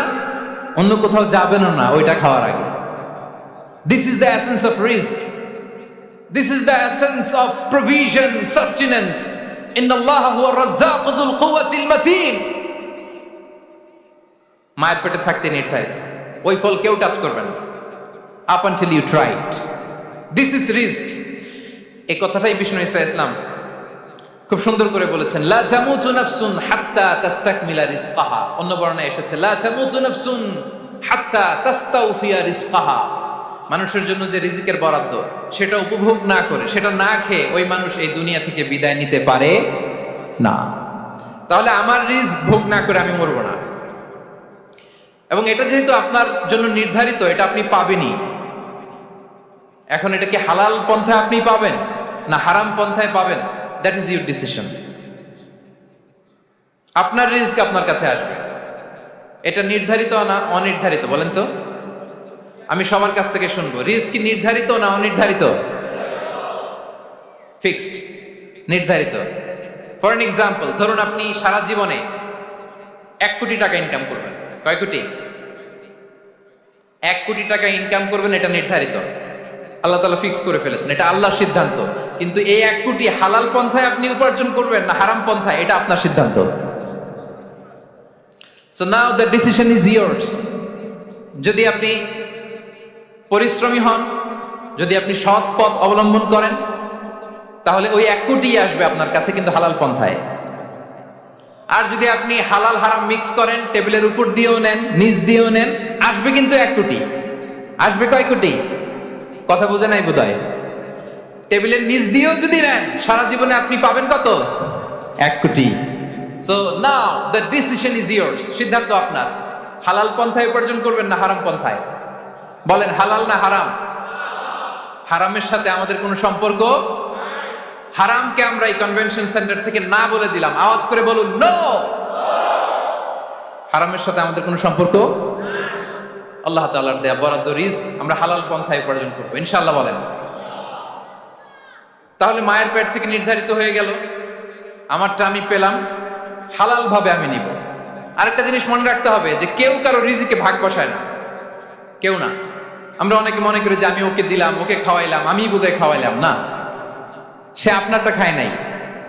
অন্য কোথাও যাবেনও না ওইটা খাওয়ার আগে। This is the essence of risk, this is the essence of provision, sustenance. ইন্নাল্লাহা হুয়া রাজ্জাকু যুল কুওয়াতিল মাতিন। মায়ের পেটে থাকতে নির্ধারিত, ওই ফল কেউ টাচ করবে না up until you try it. This is risk. এই কথাটাই বিষ্ণু ঈসা ইসলাম খুব সুন্দর করে বলেছেন, লা তামুতু নাফসুন হাত্তা তাস্তাকমিলা রিজকাহা। অন্য বর্ণনায় এসেছে লা তামুতু নাফসুন হাত্তা তাস্তাউফিয়া রিজকাহা। মানুষের জন্য যে রিজিকের বরাদ্দ, সেটা উপভোগ না করে, সেটা না খেয়ে ওই মানুষ এই দুনিয়া থেকে বিদায় নিতে পারে না। তাহলে আমার রিস্ক ভোগ না করে আমি মরবো না, এবং এটা যেহেতু আপনার জন্য নির্ধারিত, এটা আপনি পাবেনই। এখন এটা কি হালাল পন্থায় আপনি পাবেন না হারাম পন্থায় পাবেন, দ্যাট ইজ ইউর ডিসিশন। আপনার রিস্ক আপনার কাছে আসবে, এটা নির্ধারিত না অনির্ধারিত? বলেন তো, আমি সবার কাছ থেকে শুনবো, রিস্ক কি নির্ধারিত না অনির্ধারিত? ফিক্সড, নির্ধারিত। ফর এন এক্সাম্পল, ধরুন আপনি সারা জীবনে 1 কোটি টাকা ইনকাম করবেন। কয় কোটি? 1 কোটি টাকা ইনকাম করবেন, এটা নির্ধারিত, আল্লাহ তাআলা ফিক্স করে ফেলেছেন, এটা আল্লাহর সিদ্ধান্ত। কিন্তু এই 1 কোটি হালাল পন্থায় আপনি উপার্জন করবেন না হারাম পন্থায়, এটা আপনার সিদ্ধান্ত। So now the decision is years. যদি আপনি পরিশ্রমী হন, যদি আপনি সৎ পথ অবলম্বন করেন, তাহলে ওই 1 কোটি আসবে আপনার কাছে, কিন্তু হালাল পন্থায়। আর যদি আপনি হালাল হারাম মিক্স করেন, টেবিলের উপর দিয়েও নেন, নিচ দিয়েও নেন, আসবে কিন্তু 1 কোটি। আসবে কয় কোটি? কথা বোঝে নাই বোধহয়। টেবিলের নিচ দিয়েও যদি নেন, সারা জীবনে আপনি পাবেন কত? 1 কোটি। So now the decision is years. সিদ্ধান্ত আপনার, হালাল পন্থায় উপার্জন করবেন না হারাম পন্থায়? বলেন, হালাল না হারাম? হারামের সাথে আমাদের কোনো সম্পর্ক? হারামকে আমরা এই কনভেনশন সেন্টার থেকে না বলে দিলাম, আওয়াজ করে বলুন নো। হারামের সাথে আমাদের কোনো সম্পর্ক? আল্লাহ তাআলার দেয়া বরাদ্দ রিস্ক আমরা হালাল পন্থায় উপার্জন করবো ইনশাআল্লাহ। বলেন। তাহলে মায়ের পেট থেকে নির্ধারিত হয়ে গেল, আমারটা আমি পেলাম, হালাল ভাবে আমি নিব। আরেকটা জিনিস মনে রাখতে হবে যে কেউ কারো রিজিকে ভাগ বসায় না, কেউ না। আমরা অনেকে মনে করি যে আমি ওকে দিলাম, ওকে খাওয়াইলাম, আমি বোধহয় খাওয়াইলাম। না, সে আপনারটা খায় নাই,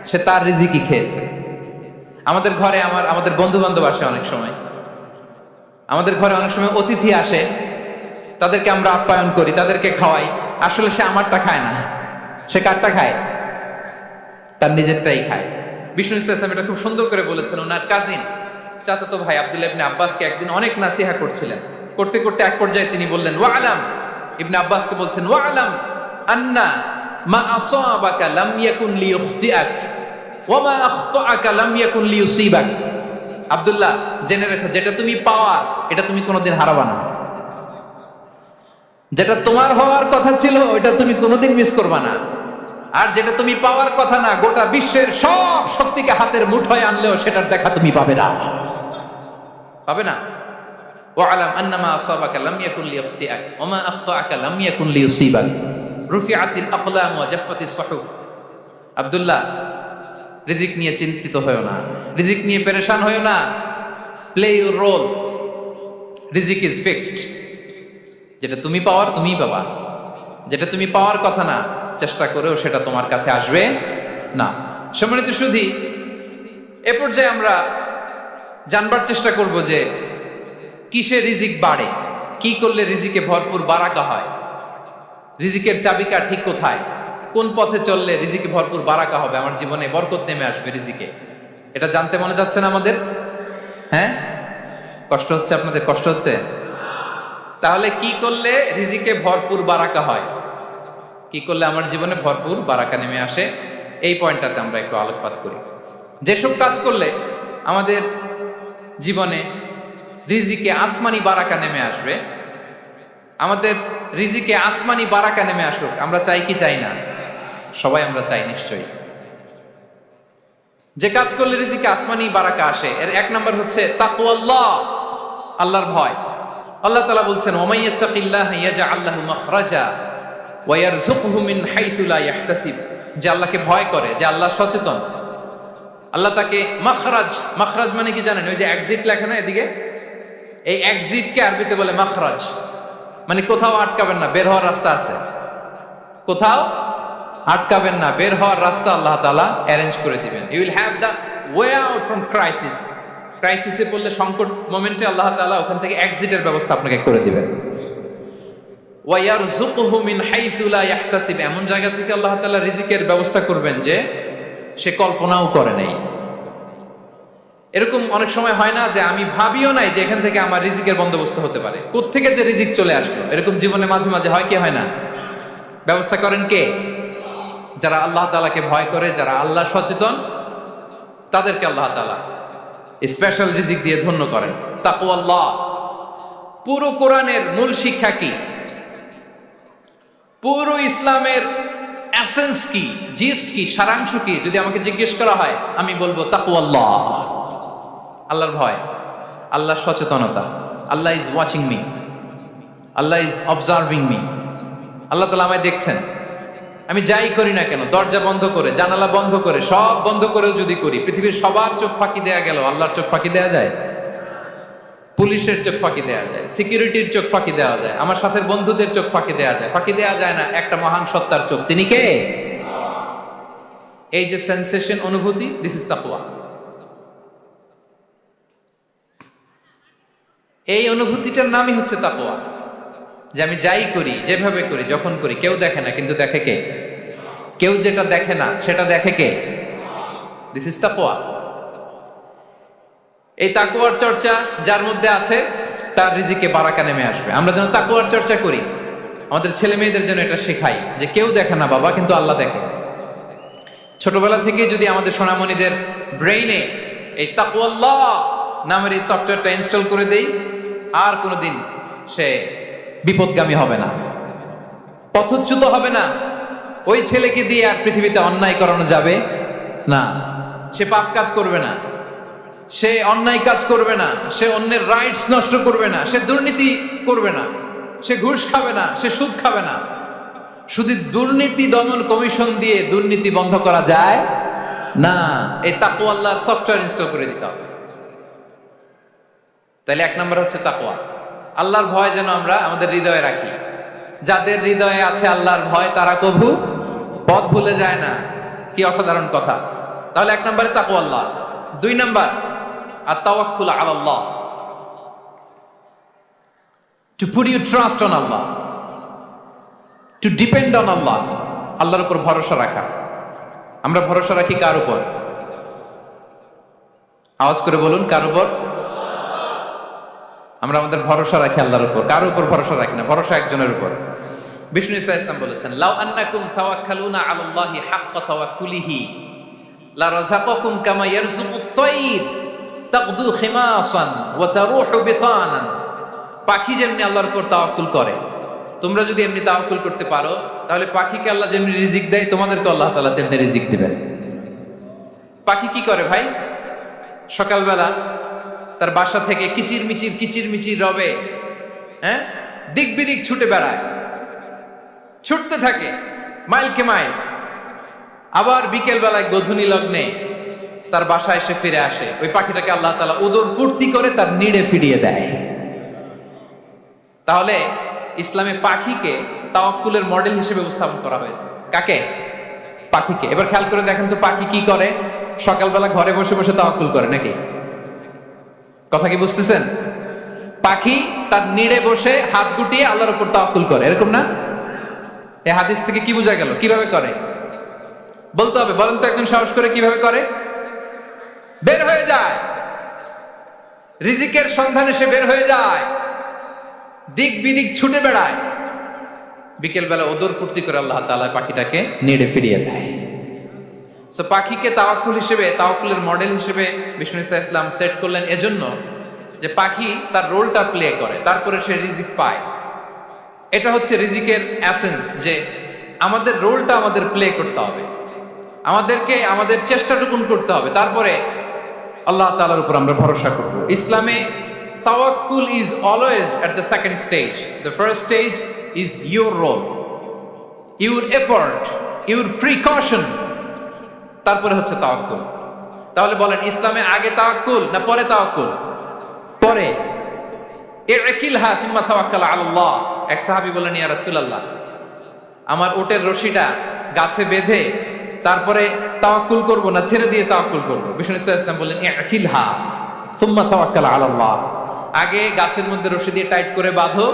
সে তার রিজিকই খেয়েছে। আমাদের ঘরে আমাদের বন্ধু বান্ধব আসে অনেক সময়, আমাদের ঘরে অনেক সময় অতিথি আসে, তাদেরকে আমরা আপ্যায়ন করি, তাদেরকে খাওয়াই। আসলে সে আমারটা খায় না, সে কারটা খায়? তার নিজেরটাই খায়। বিষ্ণু ইসলাম এটা খুব সুন্দর করে বলেছেন। ওনার কাজিন, চাচাতো ভাই আব্দুল্লাহ ইবনে আব্বাসকে একদিন অনেক নাসিহা করছিলেন। করতে করতে এক পর্যায়ে তিনি বললেন, ওয়ালাম, ইবনে আব্বাসকে বলছেন, ওয়ালাম আন্না মা আসাবাকা লাম ইয়াকুন লিইখতিআক ওয়া মা আখতাআকা লাম ইয়াকুন লিইউসিবাক। আব্দুল্লাহ, জেনে রেখো, যেটা তুমি পাওয়ার এটা তুমি কোনোদিন হারাবা না। যেটা তোমার হওয়ার কথা ছিল ওইটা তুমি কোনোদিন মিস করবা না। আর যেটা তুমি পাওয়ার কথা না, গোটা বিশ্বের সব শক্তিকে হাতের মুঠোয় আনলেও সেটার দেখা তুমি পাবে না, পাবে না। ওয়ালাম আন্নামা আসাবাকা লাম ইয়াকুন লিইখতিআক ওয়া মা আখতাআকা লাম ইয়াকুন লিইউসিবাক। রুফিআতিল আকলাম ওয়া জাফফাতিস সুহুফ। আব্দুল্লাহ, রিজিক নিয়ে চিন্তিত হয়ো না, রিজিক নিয়ে পেরেশান হয়ো না। প্লে ইউর রোল, রিজিক ইজ ফিক্সড। যেটা তুমি পাওয়ার তুমিই পাবা, যেটা তুমি পাওয়ার কথা না চেষ্টা করেও সেটা তোমার কাছে আসবে না। সম্মানিত সুধী, এ পর্যায়ে আমরা জানবার চেষ্টা করব যে কিসে রিজিক বাড়ে, কি করলে রিজিকে ভরপুর বারাকা হয়, রিজিকের চাবিকা ঠিক কোথায়, কোন পথে চললে রিজিকে ভরপুর বারাকা হবে, আমার জীবনে বরকত নেমে আসবে রিজিকে। এটা জানতে মনে যাচ্ছে না আমাদের? হ্যাঁ, কষ্ট হচ্ছে আপনাদের? কষ্ট হচ্ছে? তাহলে কি করলে রিজিকে ভরপুর বারাকা হয়, কি করলে আমার জীবনে ভরপুর বারাকা নেমে আসে, এই পয়েন্টটাতে আমরা একটু আলোকপাত করি। যেসব কাজ করলে আমাদের জীবনে রিজিকে আসমানি বারাকা নেমে আসবে, আমাদের রিজিকে আসমানি বারাকা নেমে আসুক, আমরা চাই কি চাই না? সবাই আমরা চাই নিশ্চয়ই। যে কাজ করলে রিজিকে আসমানি বারাকা আসে, এর এক নম্বর হচ্ছে তাকওয়াল্লাহ, আল্লাহর ভয়। আল্লাহ তাআলা বলছেন, ওয়া ইয়াত্তাকিল্লাহা ইয়াজআল লাহু মাখরাজা ওয়া ইয়ারযুকহু মিন হাইসু লা ইয়াহতাসিব। যে আল্লাহকে ভয় করে, যে আল্লাহ সচেতন, আল্লাহ তাকে মাখরাজ, মাখরাজ মানে কি জানেন? ওই যে এক্সিট লেখা না এদিকে, এই এক্সিটকে আরবিতে বলে মাখরাজ, মানে কোথাও আটকাবেন না, বের হওয়ার রাস্তা আছে, কোথাও আটকাবেন না, বের হওয়ার রাস্তা আল্লাহ তাআলা অ্যারেঞ্জ করে দিবেন। You will have the way out from crisis. ক্রাইসিসে পড়লে, সংকট মোমেন্টে আল্লাহ তাআলা ওখান থেকে এক্সিটের ব্যবস্থা আপনাকে করে দিবেন। ওয়া ইয়ারযুকহু মিন হাইসু লা ইয়াহতাসিব, এমন জায়গা থেকে আল্লাহ তাআলা রিজিকের ব্যবস্থা করবেন যে সে কল্পনাও করে নাই। এরকম অনেক সময় হয় না যে আমি ভাবিও নাই যে এখান থেকে আমার রিজিকের বন্দোবস্ত হতে পারে, কোত্থেকে যে রিজিক চলে আসলো, এরকম জীবনে মাঝে মাঝে হয় কি হয় না? ব্যবস্থা করেন কে? যারা আল্লাহ তাআলাকে ভয় করে, যারা আল্লাহ সচেতন, তাদেরকে আল্লাহ তাআলা স্পেশাল রিজিক দিয়ে ধন্য করেন। তাকওয়াল্লাহ। পুরো কোরআনের মূল শিক্ষা কি? পুরো ইসলামের এসেন্স কি, জিস্ট কি, সারাংশ কি যদি আমাকে জিজ্ঞেস করা হয়, আমি বলবো তাকওয়াল্লাহ, আল্লাহর ভয়, আল্লাহর সচেতনতা। Allah is watching me, Allah is observing me. Allah তাআলা আমায় দেখছেন, আমি যাই করি না কেন, দরজা বন্ধ করে, জানালা বন্ধ করে, সব বন্ধ করেও যদি করি, পৃথিবীর সবার চোখ ফাঁকি দেয়া গেল, আল্লাহর চোখ ফাঁকি দেয়া যায়? পুলিশের চোখ ফাঁকি দেয়া যায়, সিকিউরিটির চোখ ফাঁকি দেওয়া যায়, আমার সাথে বন্ধুদের চোখ ফাঁকি দেওয়া যায়, ফাঁকি দেওয়া যায় না একটা মহান সত্তার চোখ। তিনি কে? এই যে সেন্সেশন, অনুভূতি, দিস ইজ তাকওয়া। এই অনুভূতিটার নামই হচ্ছে তাকওয়া, যে আমি যাই করি, যেভাবে করি, যখন করি, কেউ দেখে না, কিন্তু দেখে কে? কেউ যেটা দেখে না সেটা দেখে কে? দিস ইজ তাকওয়া। এই তাকওয়ার চর্চা যার মধ্যে আছে, তার রিজিকে বারাকা নেমে আসবে। আমরা যেন তাকওয়ার চর্চা করি, আমাদের ছেলে মেয়েদের জন্য এটা শেখাই যে কেউ দেখে না বাবা, কিন্তু আল্লাহ দেখে। ছোটবেলা থেকে যদি আমাদের সোনামণিদের ব্রেইনে এই তাকওয়াল্লাহ নামের এই সফটওয়্যারটা ইনস্টল করে দেই, আর কোনোদিন সে বিপদগামী হবে না, পথচ্যুত হবে না। ওই ছেলেকে দিয়ে আর পৃথিবীতে অন্যায় করানো যাবে না, সে পাপ কাজ করবে না, সে অন্যায় কাজ করবে না, সে অন্যের রাইটস নষ্ট করবে না, সে দুর্নীতি করবে না, সে ঘুষ খাবে না, সে সুদ খাবে না। শুধু দুর্নীতি দমন কমিশন দিয়ে দুর্নীতি বন্ধ করা যায় না, এই তাকওয়া আল্লাহর সফটওয়্যার ইনস্টল করে দিতে হবে। তাহলে এক নম্বর হচ্ছে তাকওয়া। আল্লাহর ভয় যেন আমরা আমাদের হৃদয়ে রাখি। যাদের হৃদয়ে আছে আল্লাহর ভয়, তারা কভু পথ ভুলে যায় না। কি অসাধারণ কথা! তাহলে এক নম্বরে তাকওয়া আল্লাহ। দুই নম্বর আত-তাওয়াক্কুল আলাল্লাহ, to put your trust on Allah, to depend on Allah. আল্লাহর উপর ভরসা রাখা। আমরা ভরসা রাখি কার উপর? আওয়াজ করে বলুন, কার উপর? আমরা আমাদের ভরসা রাখি আল্লাহর উপর। কার উপর ভরসা রাখি না? ভরসা একজনের উপর। বিষ্ণু ইসা ইসলাম বলেছেন, লাউ আন্নাকুম তাওয়াক্কালুনা আলাল্লাহি হাক্কা তাওয়াক্কুলিহি লা রাযাকাকুম কামা ইয়ারযুকুত তায়র তাগদু খিমাসান ওয়া তারুহু বিতানান। পাখি যেমনি আল্লাহর উপর তাওয়াক্কুল করে, তোমরা যদি এমনি তাওয়াক্কুল করতে পারো, তাহলে পাখিকে আল্লাহ যেমনি রিজিক দেয়, তোমাদেরকে আল্লাহ তাআলা তেমনি রিজিক দিবেন। পাখি কি করে ভাই? সকালবেলা তার বাসা থেকে কিচির মিচির রবে, হ্যাঁ, দিক বিদিক ছুটে বেড়ায়, ছুটতে থাকে মাইলকে মাইল। আবার বিকেল বেলায় গধূলি লগ্নে তার বাসায় এসে ফিরে আসে। ওই পাখিটাকে আল্লাহ তাআলা উদর পূর্তি করে তার নিড়ে ফিরিয়ে দেয়। তাহলে ইসলামে পাখিকে তাওয়াক্কুলের মডেল হিসেবে উপস্থাপন করা হয়েছে। কাকে? পাখিকে। এবার খেয়াল করে দেখেন তো পাখি কি করে? সকালবেলা ঘরে বসে বসে তাওয়াক্কুল করে নাকি? কথা কি বুঝতেছেন? পাখি তার নিড়ে বসে হাত গুটিয়ে আল্লাহর উপর তাওয়াক্কুল করে, এরকম না? এই হাদিস থেকে কি বোঝা গেল? কিভাবে করে বলতে হবে, বলেন তো একজন সাহস করে কিভাবে করে? বের হয়ে যায়, রিজিকের সন্ধানে সে বের হয়ে যায়, দিক বিদিক ছুটে বেড়ায়, বিকেল বেলা ওদর পূর্তি করে আল্লাহ তাআলা পাখিটাকে নেড়ে ফিরিয়ে দেয়। সো পাখিকে তাওয়াক্কুল হিসেবে, তাওয়াক্কুলের মডেল হিসেবে বিষ্ণু ইসা ইসলাম সেট করলেন এজন্য যে পাখি তার রোলটা প্লে করে, তারপরে সে রিজিক পায়। এটা হচ্ছে রিজিকের এসেন্স, যে আমাদের রোলটা আমাদের প্লে করতে হবে, আমাদেরকে আমাদের চেষ্টাটুকুন করতে হবে, তারপরে আল্লাহ তাআলার উপর আমরা ভরসা করব। ইসলামে তাওয়াক্কুল is always at the second stage. The first stage is your role, your effort, your precaution, তারপরে হচ্ছে তাওয়াক্কুল। তাহলে বলেন, ইসলামে আগে তাওয়াক্কুল না পরে তাওয়াক্কুল? পরে। ইকিলহা সুম্মা তাওয়াক্কাল আলাল্লাহ। এক সাহাবী বলেন, ইয়া রাসূলুল্লাহ, আমার ওটের রশিটা গাছে বেঁধে তারপরে তাওয়াক্কুল করব না ছেড়ে দিয়ে তাওয়াক্কুল করব? বিষ্ণু ইসলাম বললেন, ইকিলহা সুম্মা তাওয়াক্কাল আলাল্লাহ। আগে গাছের মধ্যে রশি দিয়ে টাইট করে বাঁধো,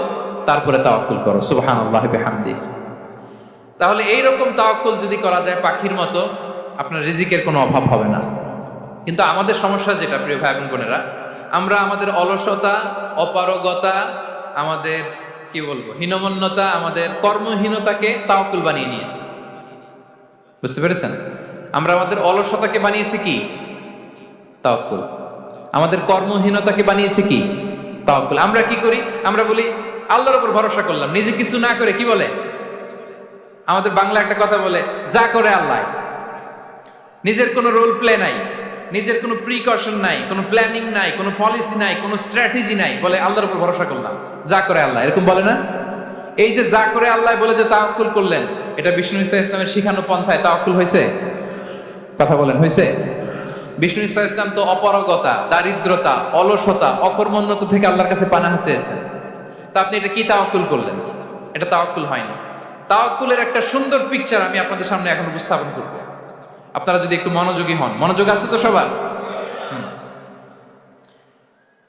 তারপরে তাওয়াক্কুল করো। সুবহানাল্লাহি বিহামদিহি। তাহলে এইরকম তাওয়াক্কুল যদি করা যায় পাখির মতো, আপনার রিজিকের কোনো অভাব হবে না। কিন্তু আমাদের সমস্যা যেটা, প্রিয় ভাই এবং বোনেরা, আমরা আমাদের অলসতা, অপারগতা, আমাদের কি বলবো, হীনমন্যতা, আমাদের কর্মহীনতাকে তাওয়াক্কুল বানিয়ে নিয়েছি। বুঝতে পেরেছেন? আমরা আমাদের অলসতাকে বানিয়েছি কি? তাওয়াক্কুল। আমাদের কর্মহীনতাকে বানিয়েছি কি? তাওয়াক্কুল। আমরা কি করি? আমরা বলি আল্লাহর উপর ভরসা করলাম, নিজে কিছু না করে। কি বলে? আমাদের বাংলা একটা কথা বলে, যা করে আল্লাহ। নিজের কোনো রোল প্লে নাই, নিজের কোনো প্রিকশন নাই, কোনো প্ল্যানিং নাই, কোনো পলিসি নাই, কোনো স্ট্র্যাটেজি নাই, বলে আল্লাহর উপর ভরসা করলাম, যা করে আল্লাহ। এরকম বলে না? এই যে যা করে আল্লাহ বলে যে তাওয়াক্কুল করলেন, এটা বিষ্ণু ইসা ইসলামের শিখানো পন্থায় তাওয়াক্কুল হয়েছে? কথা বলেন, হয়েছে? বিষ্ণু ইসা ইসলাম তো অপারগতা, দারিদ্রতা, অলসতা, অকর্মণ্যতা থেকে আল্লাহর কাছে পানাহ চেয়েছেন। তা আপনি এটা কি তাওয়াক্কুল করলেন? এটা তাওয়াক্কুল হয়নি। তাওয়াক্কুলের একটা সুন্দর পিকচার আমি আপনাদের সামনে এখন উপস্থাপন করব, আপনারা যদি একটু মনোযোগী হন। মনোযোগ আছে তো সবার?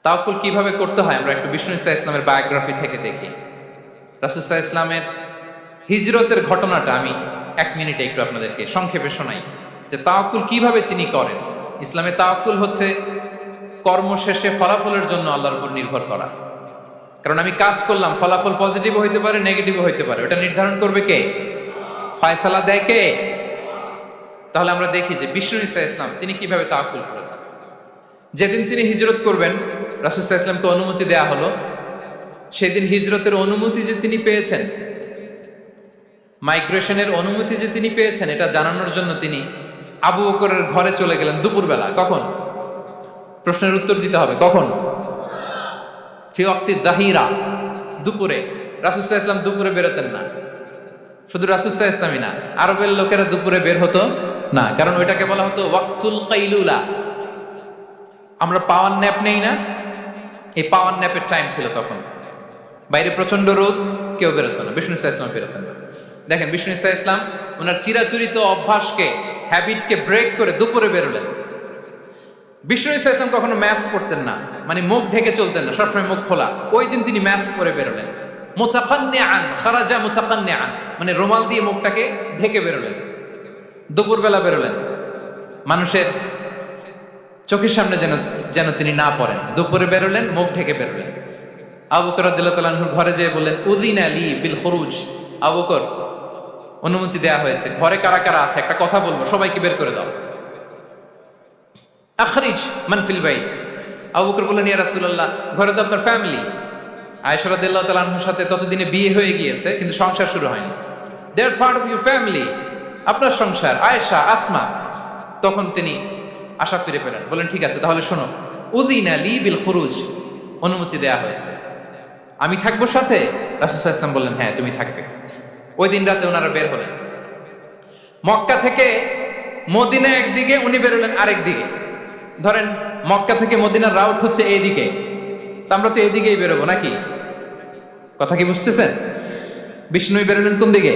তাওয়াক্কুল কিভাবে করতে হয় আমরা একটু বিষ্ণু ইসা ইসলামের বায়োগ্রাফি থেকে দেখি। রাসূল সাল্লাল্লাহু আলাইহি ইসলামের হিজরতের ঘটনাটা আমি 1 মিনিটে একটু আপনাদেরকে সংক্ষেপে শোনাই, যে তাওয়াক্কুল কিভাবে তিনি করেন। ইসলামে তাওয়াক্কুল হচ্ছে কর্ম শেষে ফলাফলের জন্য আল্লাহর উপর নির্ভর করা। কারণ আমি কাজ করলাম, ফলাফল পজিটিভও হইতে পারে, নেগেটিভও হইতে পারে, ওটা নির্ধারণ করবে কে? ফয়সালা দেয় কে? তাহলে আমরা দেখি যে বিষ্ণু ইসা ইসলাম তিনি কিভাবে তাওয়াক্কুল করেছেন। যেদিন তিনি হিজরত করবেন, রাসূল সাল্লাল্লাহু আলাইহি ওয়াসাল্লামকে অনুমতি দেয়া হলো, সেদিন হিজরতের অনুমতি যে তিনি পেয়েছেন, মাইগ্রেশনের অনুমতি যে তিনি পেয়েছেন, এটা জানানোর জন্য তিনি আবু বকরের ঘরে চলে গেলেন দুপুরবেলা। কখন? প্রশ্নের উত্তর দিতে হবে, কখন? ফি ওয়াক্তি যাহিরা, দুপুরে। রাসূল সাল্লাল্লাহু আলাইহি ওয়াসাল্লাম দুপুরে বেরোতেন না। শুধু রাসূল সাল্লাল্লাহু আলাইহি ওয়াসাল্লামই না, আরবের লোকেরা দুপুরে বের হতো না, কারণ ওইটাকে বলা হতো ওয়াক্তুল কাইলুলা। আমরা পাওয়ার ন্যাপ নেই না, এই পাওয়ার ন্যাপের টাইম ছিল তখন। বাইরে প্রচন্ড রোদ, কেউ বেরোতো না, বিষ্ণু ইসা ইসলাম বেরোতেন না। দেখেন বিষ্ণু ইসা ইসলাম ওনার চিরাচরিত অভ্যাসকে, হ্যাবিটকে ব্রেক করে দুপুরে বেরোলেন। বিষ্ণু ইসা ইসলাম কখনো মাস্ক পরতেন না, মানে মুখ ঢেকে চলতেন না, সবসময় মুখ খোলা। ওই দিন তিনি মাস্ক পরে বেরোলেন। মুতাকান্নিআন, খারাজা মুতাকান্নিআন, মানে রুমাল দিয়ে মুখটাকে ঢেকে বেরোলেন। দুপুরবেলা বেরোলেন, মানুষের চোখের সামনে যেন তিনি না পড়েন। দুপুরে বেরোলেন, মুখ ঢেকে বেরোলেন। আবু বকর রাদিয়াল্লাহু তাআলা আনহুর ঘরে যেয়ে বললেন, উযিনা লি বিল খুরুজ আবু বকর, অনুমতি দেয়া হয়েছে, ঘরে কারা কারা আছে একটা কথা বলবো, সবাইকে বের করে দাও। আখরিজ মান ফিল বাইত। আবু বকর বললেন, ইয়া রাসূলুল্লাহ, ঘরে তো আপনার ফ্যামিলি। আয়েশা রাদিয়াল্লাহু তাআলা আনহার সাথে ততদিনে বিয়ে হয়ে গিয়েছে, কিন্তু সংসার শুরু হয়নি। দে আর পার্ট অফ ইউর ফ্যামিলি, আপনার সংসার, আয়েশা, আসমা। তখন তিনি আশা ফিরে পেলেন, বলেন ঠিক আছে তাহলে শোনো, উযিনা লি বিল খুরুজ, অনুমতি দেয়া হয়েছে, আমি থাকবো সাথে? রাসূল সাল্লাল্লাহু আলাইহি ওয়াসাল্লাম বললেন, হ্যাঁ তুমি থাকবে। ওই দিন রাতে ওনারা বের হলেন। মক্কা থেকে মদিনা একদিকে, উনি বেরোলেন আরেক দিকে। ধরেন মক্কা থেকে মদিনার রাউট হচ্ছে এইদিকে, তা আমরা তো এইদিকেই বেরোবো নাকি? কথা কি বুঝতেছেন? বিষ্ণু বেরোলেন কোন দিকে?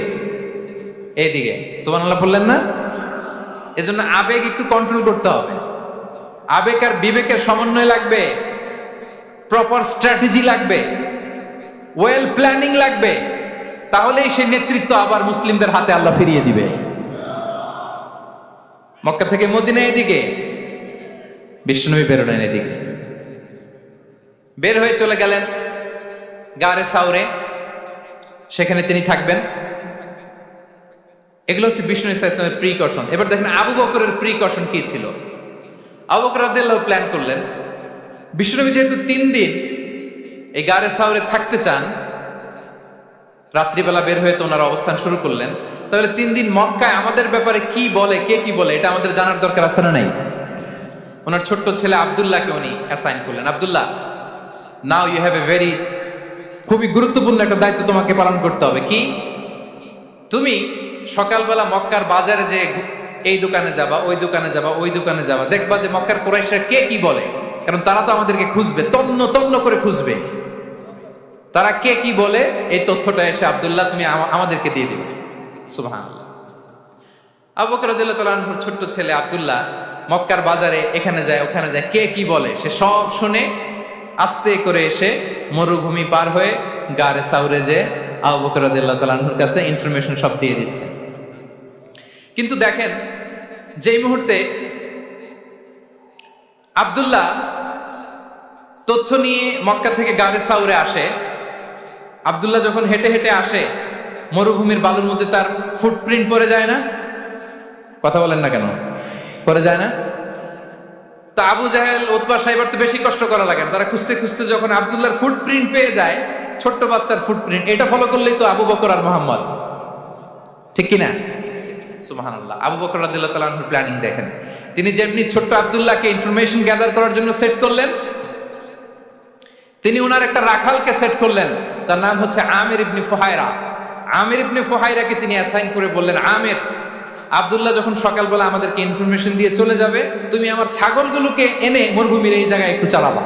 এইদিকে। সুবহানাল্লাহ বললেন না? এজন্য আবেগ একটু কন্ট্রোল করতে হবে। আবেগ আর বিবেকের সমন্বয় লাগবে, প্রপার স্ট্র্যাটেজি লাগবে, ওয়েল প্ল্যানিং লাগবে, তাহলেই সেই নেতৃত্ব আবার মুসলিমদের হাতে আল্লাহ ফিরিয়ে দিবে। মক্কা থেকে মদিনা এদিকে, বিষ্ণুনবী বেরোলেন এদিকে। বের হয়ে চলে গেলেন গারে সাউরে, সেখানে তিনি থাকবেন। এগুলো হচ্ছে বিষ্ণু ইসলামের প্রিকশন। এবার দেখেন আবু বকরের প্রিকশন কি ছিল। আবু বকর রাদিয়াল্লাহু প্ল্যান করলেন, বিষ্ণুনবী যেহেতু 3 দিন এই গারে সাউরে থাকতে চান, রাত্রিবেলা বের হয়ে তো ওনার অবস্থান শুরু করলেন, তাহলে 3 দিন মক্কায় আমাদের ব্যাপারে কি বলে, কে কি বলে, এটা আমাদের জানার দরকার আছে না নাই? ওনার ছোট্ট ছেলে আব্দুল্লাহকে উনি অ্যাসাইন করলেন। Abdullah, now you have a very, খুবই গুরুত্বপূর্ণ একটা দায়িত্ব তোমাকে পালন করতে হবে। কি? তুমি সকালবেলা মক্কার বাজারে যে এই দোকানে যাবা, ওই দোকানে যাবা, ওই দোকানে যাবা, দেখবা যে মক্কার কুরাইশরা কে কি বলে, কারণ তারা তো আমাদেরকে খুঁজবে, তন্ন তন্ন করে খুঁজবে। তারা কে কি বলে এই তথ্যটা এসে আব্দুল্লাহ তুমি আমাদেরকে দিয়ে দিবে। সুবহানাল্লাহ। আবু বকর রাদিয়াল্লাহু তাআলা আনহুর ছোট্ট ছেলে আব্দুল্লাহ মক্কার বাজারে এখানে যায় ওখানে যায়, কে কি বলে সে সব শুনে আস্তে করে এসে মরুভূমি পার হয়ে গারে সাউরে যে আবু বকর রাদিয়াল্লাহু তাআলা আনহুর কাছে ইনফরমেশন সব দিয়ে দিচ্ছে। কিন্তু দেখেন, যেই মুহূর্তে আব্দুল্লাহ তথ্য নিয়ে মক্কা থেকে গারে সাউরে আসে, আব্দুল্লাহ যখন হেঁটে হেঁটে আসে, মরুভূমির বালুর মধ্যে তার ফুটপ্রিন্ট পড়ে যায় না? কথা বলেন না কেন? পড়ে যায় না? তা আবু জাহেল, উতবা, সাইবার তো বেশি কষ্ট করা লাগে না, তারা খুঁজতে খুঁজতে যখন আব্দুল্লাহর ফুটপ্রিন্ট পেয়ে যায়, ছোট্ট বাচ্চার ফুটপ্রিন্ট, এটা ফলো করলেই তো আবু বকর আর মুহাম্মদ, ঠিক কিনা? সুবহানাল্লাহ। আবু বকর রাদিয়াল্লাহু তাআলা আনহুর প্ল্যানিং দেখেন, তিনি যেমনি ছোট্ট আব্দুল্লাহকে ইনফরমেশন গ্যাদার করার জন্য সেট করলেন, তিনি ওনার একটা রাখালকে সেট করলেন, তার নাম হচ্ছে আমির ইবনে ফুহায়রা। আমির ইবনে ফুহায়রাকে তিনি অ্যাসাইন করে বললেন, আমির, আব্দুল্লাহ যখন সকালবেলা আমাদেরকে ইনফরমেশন দিয়ে চলে যাবে, তুমি আমার ছাগলগুলোকে এনে মরুভূমির এই জায়গায় একটু চালাবা,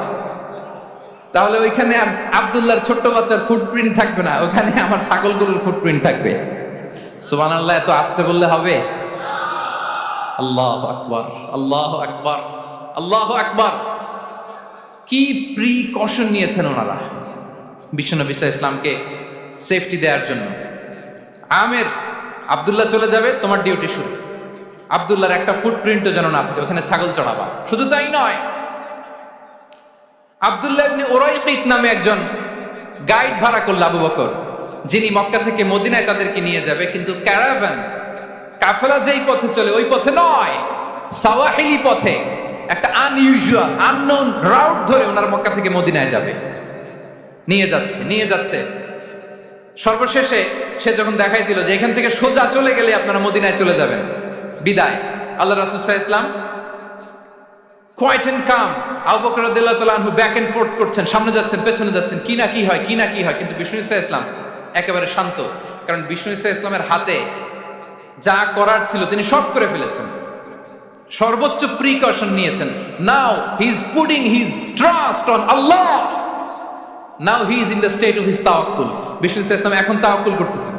তাহলে ওইখানে আর আব্দুল্লাহর ছোট্ট বাচ্চার ফুটপ্রিন্ট থাকবে না, ওখানে আমার ছাগলগুলোর ফুটপ্রিন্ট থাকবে। সুবহানাল্লাহ। এত আসতে বললে হবে? আল্লাহু আকবার, আল্লাহু আকবার, আল্লাহু আকবার। কি প্রিকশন নিয়েছেন ওনারা বিশ্বনবী সাল্লাল্লাহু আলাইহি ইসলামকে সেফটি দেওয়ার জন্য। আমির, আব্দুল্লাহ চলে যাবে, তোমার ডিউটি শুরু, আব্দুল্লাহর একটা ফুটপ্রিন্টও যেন না থাকে, ওখানে ছাগল চড়াবা। শুধু তাই নয়, আব্দুল্লাহ ইবনে উরাইকিত নামে একজন গাইড ভাড়া করল আবু বকর, যিনি মক্কা থেকে মদিনায় তাদেরকে নিয়ে যাবে, কিন্তু ক্যারাভান, কাফেলা যেই পথে চলে ওই পথে নয়, সাওয়াহিলি পথে, একটা আনইউজুয়াল আননোন রাউট ধরে ওনার মক্কা থেকে মদিনায় যাবে। নিয়ে যাচ্ছে নিয়ে যাচ্ছে, সর্বশেষে সে যখন দেখাই দিল যে এখান থেকে সোজা চলে গেলে আপনারা মদিনায় চলে যাবেন, বিদায়। আল্লাহ রাসূল সাল্লাল্লাহু আলাইহি ওয়াসাল্লাম কোয়াইট এন্ড কাম, আবু বকর রাদিয়াল্লাহু তাআলা আনহু ব্যাক এন্ড ফোর্থ করছেন, সামনে যাচ্ছেন পেছনে যাচ্ছেন, কি না কি হয়, কি না কি হয়, কিন্তু বিষ্ণু সাল্লাল্লাহু আলাইহি ওয়াসাল্লাম একেবারে শান্ত, কারণ বিষ্ণু সাল্লাল্লাহু আলাইহি ওয়াসাল্লামের হাতে যা করার ছিল তিনি সব করে ফেলেছেন, সর্বোচ্চ প্রিকশন নিয়েছেন। Now he is putting his trust on Allah, now he is in the state of his তাওয়াক্কুল। বিষ্ণু সাল্লাল্লাহু আলাইহি ওয়াসাল্লাম এখন তাওয়াক্কুল করতেছেন,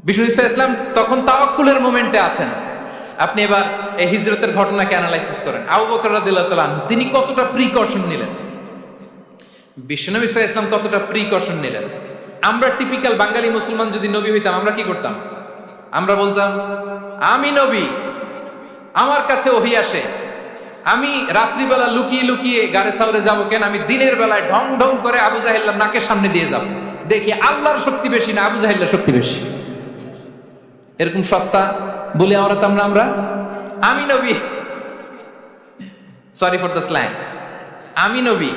বিষ্ণু সাল্লাল্লাহু আলাইহি ওয়াসাল্লাম তখন তাওয়াক্কুলের মোমেন্টে আছেন। আপনি এবার এই হিজরতের ঘটনাকে অ্যানালাইসিস করেন, আবু বকর রাদিয়াল্লাহু তাআলা আনহু তিনি কতটা প্রিকশন নিলেন, বিশ্বনবী সাল্লাল্লাহু আলাইহি ওয়াসাল্লাম কতটা প্রিকশন নিলেন। আমরা টিপিক্যাল বাঙালি মুসলমান যদি নবী হইতাম, আমরা কি করতাম? আমরা বলতাম, আমি নবী, আমার কাছে ওহী আসে, আমি রাত্রিবেলা লুকিয়ে লুকিয়ে গারে সাউরে যাবো কেন, আমি দিনের বেলায় ঢং ঢং করে আবু জাহেল নাকের সামনে দিয়ে যাব, দেখি আল্লাহর শক্তি বেশি না আবু জাহেলের শক্তি বেশি। এরকম সস্তা বলে আওড়াতাম না আমরা? আমি নবী, সরি ফর দ্য স্ল্যাং, আমি নবী,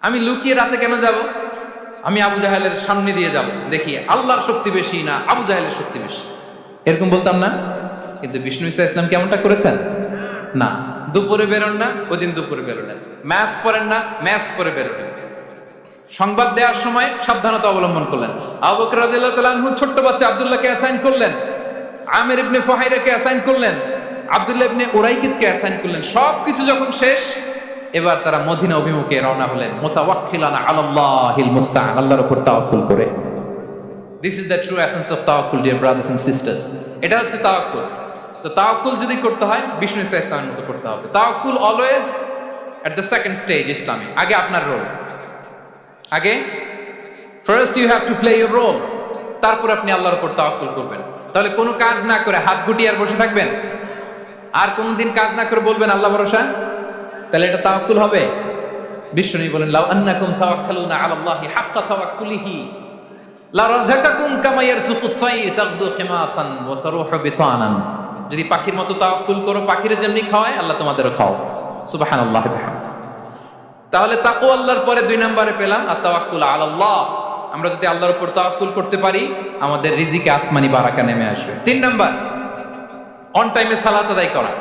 আমি লুকিয়ে রাতে কেন যাব? আমি আবু জাহেলের সামনে দিয়ে যাব, দেখি আল্লাহর শক্তি বেশি না আবু জাহেলের শক্তি বেশি, এরকম বলতাম না? কিন্তু বিষ্ণু ঈসা ইসলাম কেমনটা করেছেন? না, দুপুরে বেরোন না, ওই দিন দুপুরে বেরোলেন। মাস্ক পরেন না, মাস্ক পরে বেরোলেন। সংবাদ দেওয়ার সময় সাবধানতা অবলম্বন করলেন। আবু বকর রাদিয়াল্লাহু তাআলা আনহু ছোট্ট বাচ্চা আব্দুল্লাহকে অ্যাসাইন করলেন, আমির ইবনে ফুহাইরাকে অ্যাসাইন করলেন, আব্দুল্লাহ ইবনে উরাইকিতকে অ্যাসাইন করলেন। সবকিছু যখন শেষ, এবার তারা মদিনা অভিমুখে রওনা হলেন, মুতাওয়াক্কিলান আলাল্লাহিল মুস্তাআন, আল্লাহর উপর তাওয়াক্কুল করে। This is the true essence of তাওয়াক্কুল, ডিয়ার ব্রাদার্স এন্ড সিস্টার্স। এটা হচ্ছে তাওয়াক্কুল। তো তাওয়াক্কুল যদি করতে হয় বিষ্ণু ঈসা ইসলামের মতো করতে হবে। তাওয়াক্কুল always at the second stage ইসলামে। আগে আপনার রোল, আগে first you have to play your role, তারপর আপনি আল্লাহর উপর তাওয়াক্কুল করবেন। তাহলে কোনো কাজ না করে হাত গুটিয়ে আর বসে থাকবেন, আর কোনদিন কাজ না করে বলবেন আল্লাহ ভরসা, তাহলে এটা তাওয়াক্কুল হবে? বিষ্ণু বলেন, লাউ আন্নাকুম তাওয়াক্কালুনা আলাল্লাহি হাক্কা তাওয়াক্কুলিহি লা রাযাকাকুম কামা ইয়ারযুকুত তায়র তাগদু খিমাসান ওয়া তারুহু বিতানান। যদি পাখির মতো তাওয়াক্কুল করো, পাখিরে যেমনি খাওয়ায় আল্লাহ তোমাদেরও খাও। সুবহানাল্লাহি ওয়া বিহামদিহি। তাহলে তাকওয়া আল্লাহর পরে 2 নম্বরে পেলাম আত-তাওয়াক্কুল আলাল্লাহ। আমরা যদি আল্লাহর উপর তাওয়াক্কুল করতে পারি, আমাদের রিজিকে আসমানি বারাকা নেমে আসবে। 3 নাম্বার, অন টাইমে সালাত আদায় করা।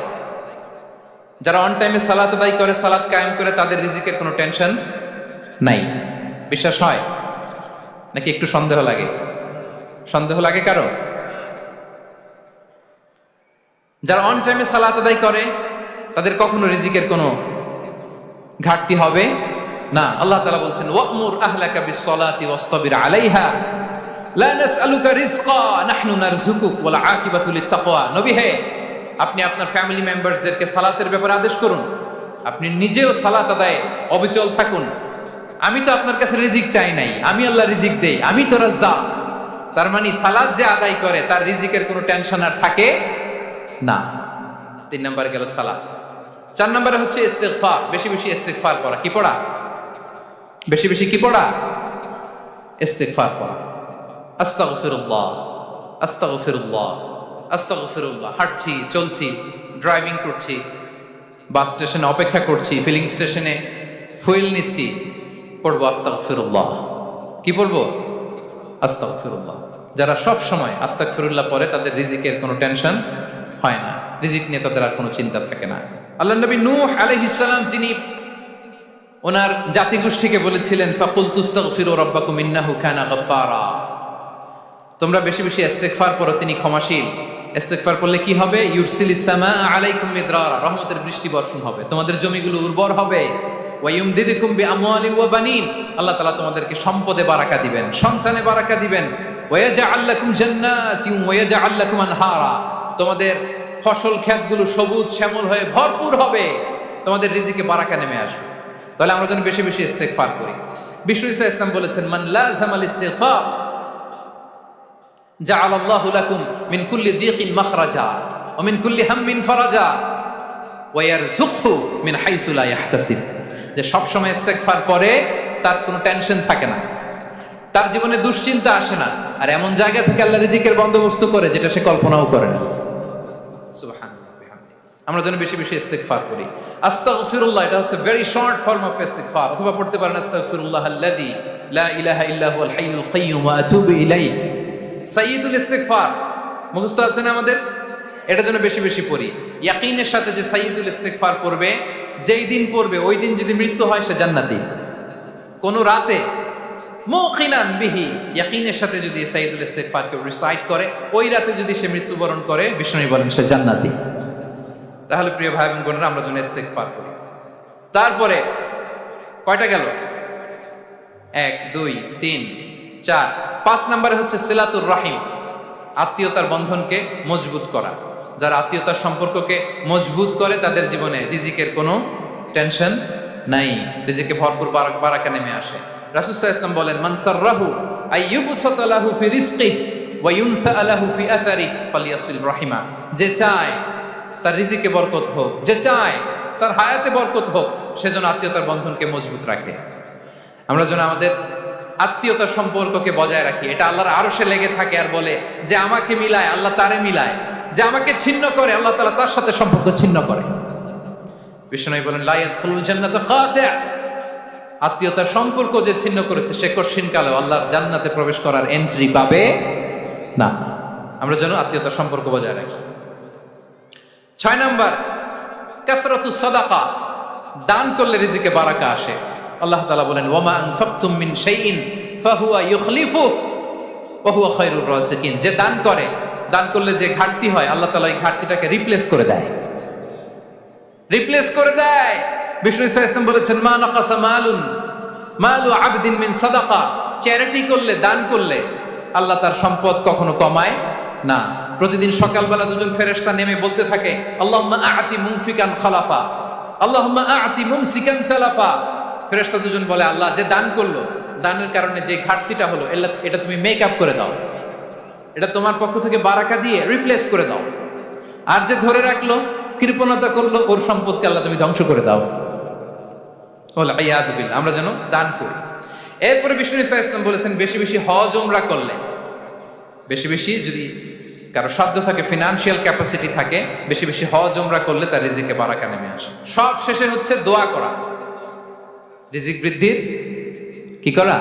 যারা অন টাইমে সালাত আদায় করে, সালাত কায়েম করে, তাদের রিজিকের কোনো টেনশন নাই। বিশ্বাস হয় নাকি একটু সন্দেহ লাগে? সন্দেহ লাগে কারো? যারা অন টাইমে সালাত আদায় করে, তাদের কখনো রিজিকের কোনো ঘাটতি হবে না। আল্লাহ তাআলা বলছেন, ওয়া'মুর আহলাকা বিস-সালাতি ওয়াসতাবির আলাইহা লা নাসআলুকা রিজকা নাহনু নারযুকুক ওয়াল আকিবাতু লিত-তাকওয়া। নবী হে, আপনি আপনার ফ্যামিলি মেম্বারসদেরকে সালাতের ব্যাপারে আদেশ করুন, আপনি নিজেও সালাত আদায়ে অবিচল থাকুন। আমি তো আপনার কাছে রিজিক চাই নাই, আমি আল্লাহ রিজিক দেই, আমি তো রাজ্জাক। তার মানে সালাত যে আদায় করে তার রিজিকের কোনো টেনশন আর থাকে না। 3 নম্বরে গেল সালাত। 4 নম্বরে হচ্ছে ইস্তিগফার, বেশি বেশি ইস্তিগফার করা। কি পড়া? বেশি বেশি কি পড়া? ইস্তিগফার পড়া। আস্তাগফিরুল্লাহ, আস্তাগফিরুল্লাহ, আস্তাগফিরুল্লাহ। হাঁটছি, চলছি, ড্রাইভিং করছি, বাস স্টেশনে অপেক্ষা করছি, ফিলিং স্টেশনে ফুয়েল নিচ্ছি, পড়বো আস্তাগফিরুল্লাহ। কি পড়বো? আস্তাগফিরুল্লাহ। যারা সব সময় আস্তাগফিরুল্লাহ পড়ে, তাদের রিজিকের কোনো টেনশন হয় না, রিজিক নিয়ে তাদের আর কোনো চিন্তা থাকে না। আল্লাহ নবী নূহ আলাইহিস সালাম, যিনি ওনার জাতিগোষ্ঠীকে বলেছিলেন, ফাকুলতু আস্তাগফিরু রাব্বাকুম ইন্নাহু কানা গাফফারা, তোমরা বেশি বেশি ইস্তিগফার করো, তিনি ক্ষমাশীল। ইস্তিগফার করলে কি হবে? ইউরসিলিস সামা আলাইকুম মিদরারা, রহমতের বৃষ্টি বর্ষণ হবে, তোমাদের জমিগুলো উর্বর হবে। ওয়া ইউমদিদুকুম বিআমওয়ালিন ওয়া বানিন, আল্লাহ তাআলা তোমাদেরকে সম্পদে বারাকা দিবেন, সন্তানে বারাকা দিবেন। ওয়া ইয়াজআল লাকুম জান্নাতিন ওয়া ইয়াজআল লাকুম আনহারা, তোমাদের ফসল ক্ষেতগুলো সবুজ শ্যামল হয়ে ভরপুর হবে, তোমাদের রিজিকে বারাকা নেমে আসবে। তাহলে আমরা যেন বেশি বেশি ইস্তিগফার করি। বিষ্ণু ঈসা ইসলাম বলেছেন, মান লাযামাল ইস্তিগফার জাআলাল্লাহু লাকুম মিন কুল্লি দিকিন মাখরাজা ওয়া মিন কুল্লি হাম্মিন ফারাজা ওয়া ইয়ারযুকহু মিন হাইসু লা ইয়াহতাসিব। যে সব সময় ইস্তিগফার করে তার কোনো টেনশন থাকে না, তার জীবনে দুশ্চিন্তা আসে না, আর এমন জায়গা থেকে আল্লাহ রিজিকের বন্দোবস্ত করে যেটা সে কল্পনাও করে না। সুবহানাল্লাহ বিহামদিহি। আমরা যেন বেশি বেশি ইস্তিগফার করি। আস্তাগফিরুল্লাহ, এটা হচ্ছে ভেরি শর্ট ফর্ম অফ ইস্তিগফার। অথবা পড়তে পারেন, আস্তাগফিরুল্লাহ আল্লাযী লা ইলাহা ইল্লা হুয়াল হাইয়ুল কাইয়্যুম ওয়া আতুবু ইলাইহি। সাইয়্যিদুল ইস্তিগফার মুখস্থ আছে না আমাদের? এটা যেন বেশি বেশি পড়ি। ইয়াকিনের সাথে যে সাইয়্যিদুল ইস্তিগফার পড়বে, যেই দিন পড়বে ওই দিন যদি মৃত্যু হয় সে জান্নাতি। কোন রাতে মুকিনান বিহি, ইয়াকিনের সাথে যদি সাইয়্যিদুল ইস্তিগফারকে রিসাইট করে, ওই রাতে যদি সে মৃত্যুবরণ করে, বিষ্ণু বলেন সে জান্নাতি। তাহলে প্রিয় ভাই এবং বোনেরা, আমরা যেন ইস্তিগফার করি। তারপরে কয়টা গেল? 1 2 3 4 5 নম্বরে হচ্ছে সিলাতুর রাহিম, আত্মীয়তার বন্ধনকে মজবুত করা। যারা আত্মীয়তার সম্পর্ককে মজবুত করে, তাদের জীবনে রিজিকের কোনো টেনশন নাই, রিজিকে ভরপুর বারাকা নেমে আসে। রাসূল সাল্লাল্লাহু আলাইহি ওয়াসাল্লাম বলেন, মান সাররাহু আইয়ুবসাতা লাহু ফি রিজকিহি ওয়া ইউনসা লাহু ফি আসারিহি ফালিয়াসিল রাহিমা। যে চায় তার রিজিকে বরকত হোক, যে চায় তার হায়াতে বরকত হোক, সেজন্য আত্মীয়তার বন্ধনকে মজবুত রাখে। আমরা যেন আমাদের আত্মীয়তার সম্পর্ককে বজায় রাখি, এটা আল্লাহর আরশে লেগে থাকে আর বলে যে আমাকে মিলায় আল্লাহ তারে মিলায়, যে আমাকে ছিন্ন করে আল্লাহ তাআলা তার সাথে সম্পর্ক ছিন্ন করে। বিষ্ণু বলেন লা ইয়াদখুলুল জান্নাতা খাতি', আত্মীয়তার সম্পর্ক যে ছিন্ন করেছে সে কশিনকালেও আল্লাহর জান্নাতে প্রবেশ করার এন্ট্রি পাবে না। আমরা যেন আত্মীয়তার সম্পর্ক বজায় রাখি। 6 নাম্বার, কাসরাতুস সাদাকা, দান করলে রিজিকে বারাকা আসে। আল্লাহ তাআলা বলেন ওয়ামা আনফাকতুম মিন শাইইন ফাহুয়া ইউখলিফু ওয়া হুয়া খায়রুর রাযিকিন, যে দান করে, দান করলে যে ঘাটতি হয় আল্লাহ তাআলা এই ঘাটতিটাকে রিপ্লেস করে দেয়, রিপ্লেস করে দেয়। বিষ্ণু ইসলাম বলেছেন মা নাকাসা মালু আবদিন মিন সাদাকা, চ্যারিটি করলে, দান করলে আল্লাহ তার সম্পদ কখনো কমায় না। প্রতিদিন সকালবেলা দুজন ফেরেশতা নেমে বলতে থাকে আল্লাহুম্মা আ'তি মুনফিকান খালাফা, আল্লাহুম্মা আ'তি মুমসিকান তালাফা। ফেরেশতা দুজন বলে আল্লাহ, যে দান করলো, দানের কারণে যে ঘাটতিটা হলো এটা তুমি মেকআপ করে দাও, এটা তোমার পক্ষ থেকে বারাকা দিয়ে রিপ্লেস করে দাও। আর যে ধরে রাখলো, কৃপণতা করলো, ওর সম্পদকে আল্লাহ তুমি ধ্বংস করে দাও। আমরা যেন দান করি। এরপরে বিষ্ণু ইসলাম বলেছেন বেশি বেশি হজ উমরা করলে, বেশি বেশি যদি কারো সাধ্য থাকে, ফিনান্সিয়াল ক্যাপাসিটি থাকে, বেশি বেশি হজ উমরা করলে তার রিজিকে বারাকা নেমে আসে। সব শেষে হচ্ছে দোয়া করা, রিজিক বৃদ্ধির কি করা?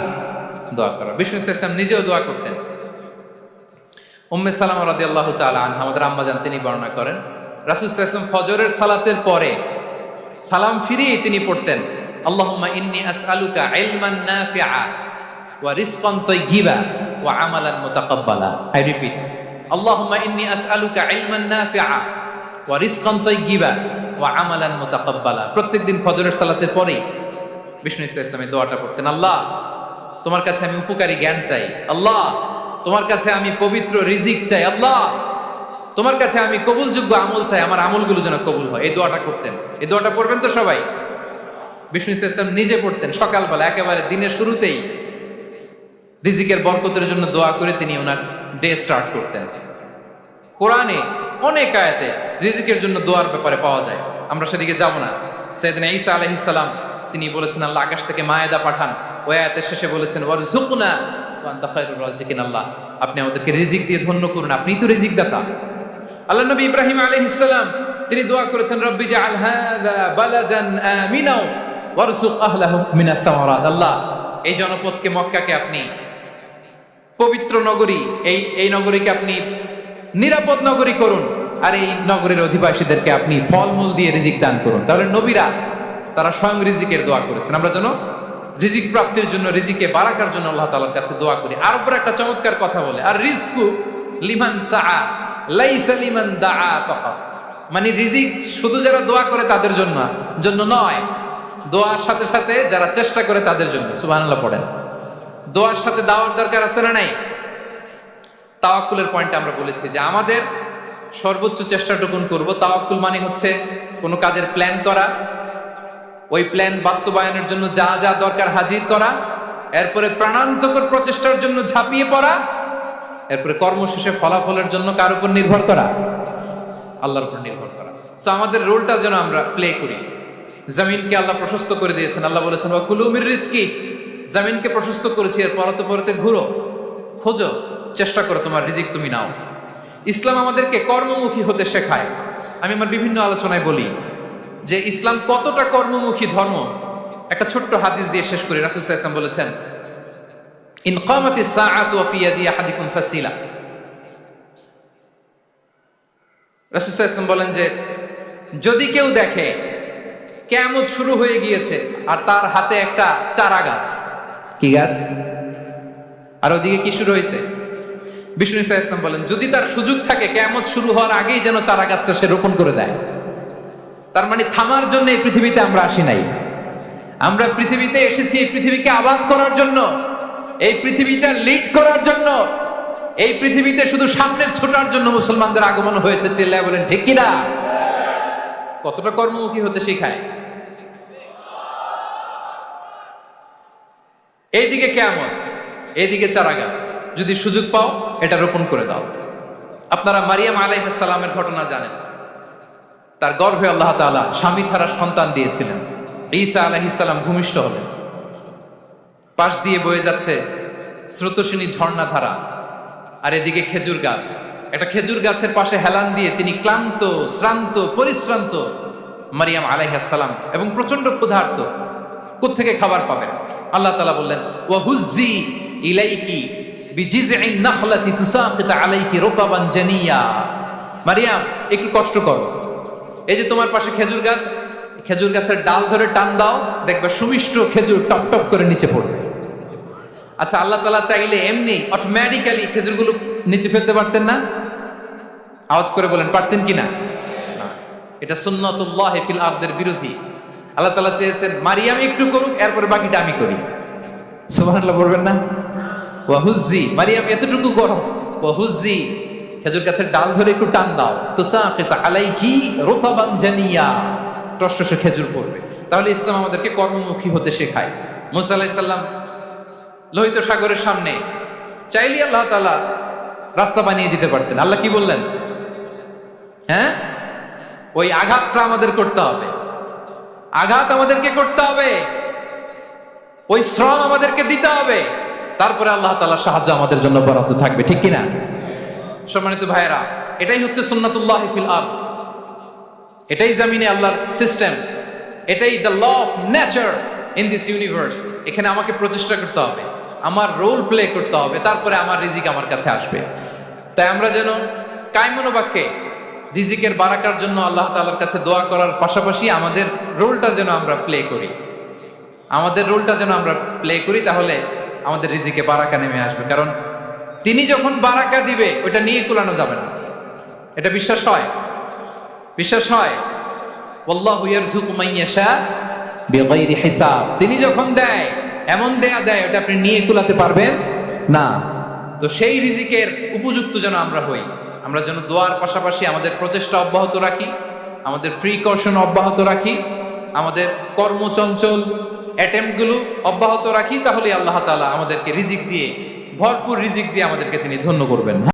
দোয়া করা। বিষ্ণু ইসলাম নিজেও দোয়া করতেন। উম্মে সালামা রাদিয়াল্লাহু তাআলা আনহা, আমাদের আম্মা জান, তিনি বর্ণনা করেন রাসূল সাল্লাল্লাহু আলাইহি ওয়াসাল্লাম ফজরের সালাতের পরে সালাম ফিরিয়ে তিনি পড়তেন আল্লাহুম্মা ইন্নী আসআলুকা ইলমান নাফিআ ওয়া রিজকান তাইয়্যিবা ওয়া আমালান মুতাকাব্বালা। আই রিপিট, আল্লাহুম্মা ইন্নী আসআলুকা ইলমান নাফিআ ওয়া রিজকান তাইয়্যিবা ওয়া আমালান মুতাকাব্বালা। প্রত্যেকদিন ফজরের সালাতের পরে বিষ্ণু ইসলাম এই দোয়াটা পড়তেন, আল্লাহ তোমার কাছে আমি উপকারী জ্ঞান চাই, আল্লাহ তোমার কাছে আমি পবিত্র রিজিক চাই, আল্লাহ তোমার কাছে আমি কবুলযোগ্য আমল চাই, আমার আমলগুলো যেন কবুল হয়। এই দোয়াটা করতেন। এই দোয়াটা পড়বেন তো সবাই। বিষ্ণু ইসলাম নিজে পড়তেন সকালবেলা, একেবারে দিনের শুরুতেই রিজিকের বরকতের জন্য দোয়া করে তিনি ওনার ডে স্টার্ট করতেন। কোরআনে অনেক আয়াতে রিজিকের জন্য দোয়ার ব্যাপারে পাওয়া যায়, আমরা সেদিকে যাব না। সাইয়েদনা ঈসা আলাইহিস সালাম তিনি বলেছেন আল্লাহ আকাশ থেকে মায়েদা পাঠান, ওই আয়াতের শেষে বলেছেন ওয়ারযুকনা ওয়া আনতা খায়রুর রাযিকিন, আল্লাহ আপনি আমাদেরকে রিজিক দিয়ে ধন্য করুন, আপনিই তো রিজিক দাতা। আল্লাহ নবী ইব্রাহিম আলাইহিস সালাম তিনি দোয়া করেছেন রব্বি জাআল হাযা বালাদান আমিনা ওয়ারযুক আহলাহু মিনাস সামারাত, আল্লাহ এই জনপদকে, মক্কাকে আপনি পবিত্র নগরী, এই নগরীকে আপনি নিরাপদ নগরী করুন, আর এই নগরীর অধিবাসীদেরকে আপনি ফলমূল দিয়ে রিজিক দান করুন। তাহলে নবীরা তারা স্বয়ং রিজিকের দোয়া করেছেন। আমরা যেন রিজিক প্রাপ্তির জন্য, রিজিকে বারাকার জন্য আল্লাহ তাআলার কাছে দোয়া করি। আর উপর একটা চমৎকার কথা বলে, আর রিজকু লিমান সাআ লাইসা লিমান দাআ ফাকাত, মানে রিজিক শুধু যারা দোয়া করে তাদের জন্য নয়, দোয়ার সাথে সাথে যারা চেষ্টা করে তাদের জন্য। সুবহানাল্লাহ পড়েন। দোয়ার সাথে দাওয়ার দরকার আছে না নাই? তাওয়াক্কুলের পয়েন্টে আমরা বলেছি যে আমাদের সর্বোচ্চ চেষ্টাটুকুন করব। তাওয়াক্কুল মানে হচ্ছে কোনো কাজের প্ল্যান করা, ওই প্ল্যান বাস্তবায়নের জন্য যা যা দরকার হাজির করা, এরপরে প্রাণান্তকর প্রচেষ্টার জন্য ঝাঁপিয়ে পড়া, এরপরে কর্মশেষে ফলাফলের জন্য কার উপর নির্ভর করা? আল্লাহর উপর নির্ভর করা। সো আমাদের রোলটা যেন আমরা প্লে করি। জমিনকে আল্লাহ প্রশস্ত করে দিয়েছেন, আল্লাহ বলেছেন ওয়া কুলু মির রিজকি, জমিনকে প্রশস্ত করেছি, এর পরতে পরতে ঘুরো, খোঁজো, চেষ্টা করো তোমার রিজিক তুমি নাও। ইসলাম আমাদেরকে কর্মমুখী হতে শেখায়। আমি আমার বিভিন্ন আলোচনায় বলি যে ইসলাম কতটা কর্মমুখী ধর্ম। একটা ছোট্ট হাদিস দিয়ে শেষ করি। রাসূল সাল্লাল্লাহু আলাইহি ওয়াসাল্লাম বলেছেন ইন কামাতিস সাআতু ওয়া ফি ইয়াদি আহাদিকুম ফাসিলা। রাসূল সাল্লাল্লাহু আলাইহি ওয়াসাল্লাম বলেন যে যদি কেউ দেখে কিয়ামত শুরু হয়ে গিয়েছে আর তার হাতে একটা চারা গাছ, কি গাছ? আর ওদিকে কি শুরু হয়েছে? বিষ্ণু সাল্লাল্লাহু আলাইহি ওয়াসাল্লাম বলেন যদি তার সুযোগ থাকে কিয়ামত শুরু হওয়ার আগেই যেন চারা গাছটা সে রোপণ করে দেয়। তার মানে থামার জন্য এই পৃথিবীতে আমরা আসি নাই। আমরা পৃথিবীতে এসেছি এই পৃথিবীকে আবাদ করার জন্য, এই পৃথিবীটা লিড করার জন্য, এই পৃথিবীতে শুধু সামনে ছোটার জন্য মুসলমানদের আগমন হয়েছে। চিল্লায় বলেন ঠিক কিনা? কতটা কর্মমুখী হতে শেখায়। এইদিকে কিয়ামত, এইদিকে চারা গাছ, যদি সুযোগ পাও এটা রোপণ করে দাও। আপনারা মারিয়াম আলাইহিস সালামের ঘটনা জানেন। তার গর্ভে আল্লাহ তাআলা স্বামী ছাড়া সন্তান দিয়েছিলেন। ঈসা আলাইহিস সালাম ভূমিষ্ঠ হলেন। পাশ দিয়ে বয়ে যাচ্ছে স্রোতস্বিনী ঝর্ণাধারা, আর এদিকে খেজুর গাছ। একটা খেজুর গাছের পাশে হেলান দিয়ে তিনি ক্লান্ত, শ্রান্ত, পরিশ্রান্ত মারিয়াম আলাইহিস সালাম, এবং প্রচন্ড ক্ষুধার্ত। কোত্থেকে খাবার পাবেন? আল্লাহ তাআলা বললেন, ওয়া হুজ্জি ইলাইকি বিজিযইন নাখলাতি তুসাকিত আলাইকি রুতাবান জানিয়া। মারিয়াম, একটু কষ্ট করো, এই যে তোমার পাশে খেজুর গাছ, খেজুর গাছের ডাল ধরে টান দাও, দেখবে সুমিষ্ট খেজুর টপ টপ করে নিচে পড়বে। আচ্ছা, আল্লাহ তাআলা চাইলে এমনি অটোমেটিক্যালি খেজুরগুলো নিচে ফেলতে পারতেন না? আওয়াজ করে বলেন, পারতেন কিনা? এটা সুন্নাতুল্লাহ ফিল আরদের বিরোধী। আল্লাহ তাআলা চেয়েছেন মারিয়াম একটু করুক, এরপর বাকিটা আমি করি। সুবহানাল্লাহ বলবেন না? ওয়া হুজ্জি, মারিয়াম এতটুকু করো, ওয়া হুজ্জি, খেজুর গাছের ডাল ধরে একটু টান দাও, তুসাকিত আলাইকি রুতাবান জানিয়া, টসটসে খেজুর পড়বে। তাহলে ইসলাম আমাদেরকে কর্মমুখী হতে শেখায়। মুসা আলাইহিস সালাম লোহিত সাগরের সামনে চাইলে আল্লাহ তাআলা রাস্তা বানিয়ে দিতে পারতেন। আল্লাহ কি বললেন? হ্যাঁ, ওই আঘাতটা আমাদের করতে হবে, আঘাত আমাদেরকে করতে হবে, ওই শ্রম আমাদেরকে দিতে হবে, তারপরে আল্লাহ তাআলা সাহায্য আমাদের জন্য বরাদ্দ থাকবে, ঠিক কিনা? সম্মানিত ভাইয়েরা, এটাই হচ্ছে সুন্নাতুল্লাহ ফিল আরদ, এটাই জমিনে আল্লাহর সিস্টেম, এটাই the law of nature in this universe. এখানে আমাকে প্রচেষ্টা করতে হবে, আমার রোল প্লে করতে হবে, তারপরে আমার রিজিক আমার কাছে আসবে। তাই আমরা যেন কায়মনোবাক্যে রিজিকের বারাকার জন্য আল্লাহ তাআলার কাছে দোয়া করার পাশাপাশি আমাদের রোলটা যেন আমরা প্লে করি, আমাদের রোলটা যেন আমরা প্লে করি, তাহলে আমাদের রিজিকে বারাকা নেমে আসবে। কারণ তিনি যখন বারাকা দিবে ওটা নিয়ে কুলানো যাবে না। এটা বিশ্বাস হয়? বিশ্বাস হয়? ওয়াল্লাহু ইয়ারযুকু মান ইয়াশা বিগাইরি হিসাব। তিনি যখন দেয়, এমন দেয়া দেয় ওটা আপনি নিয়ে কুলাতে পারবেন না। তো সেই রিজিকের উপযুক্ত যেন আমরা হই, আমরা যেন দোয়ার পাশাপাশি আমাদের প্রচেষ্টা অব্যাহত রাখি, আমাদের প্রিকশন অব্যাহত রাখি, আমাদের কর্মচঞ্চল অ্যাটেম্পটগুলো অব্যাহত রাখি, তাহলে আল্লাহ তাআলা আমাদেরকে রিজিক দিয়ে, ভরপুর রিজিক দিয়ে আমাদেরকে তিনি ধন্য করবেন।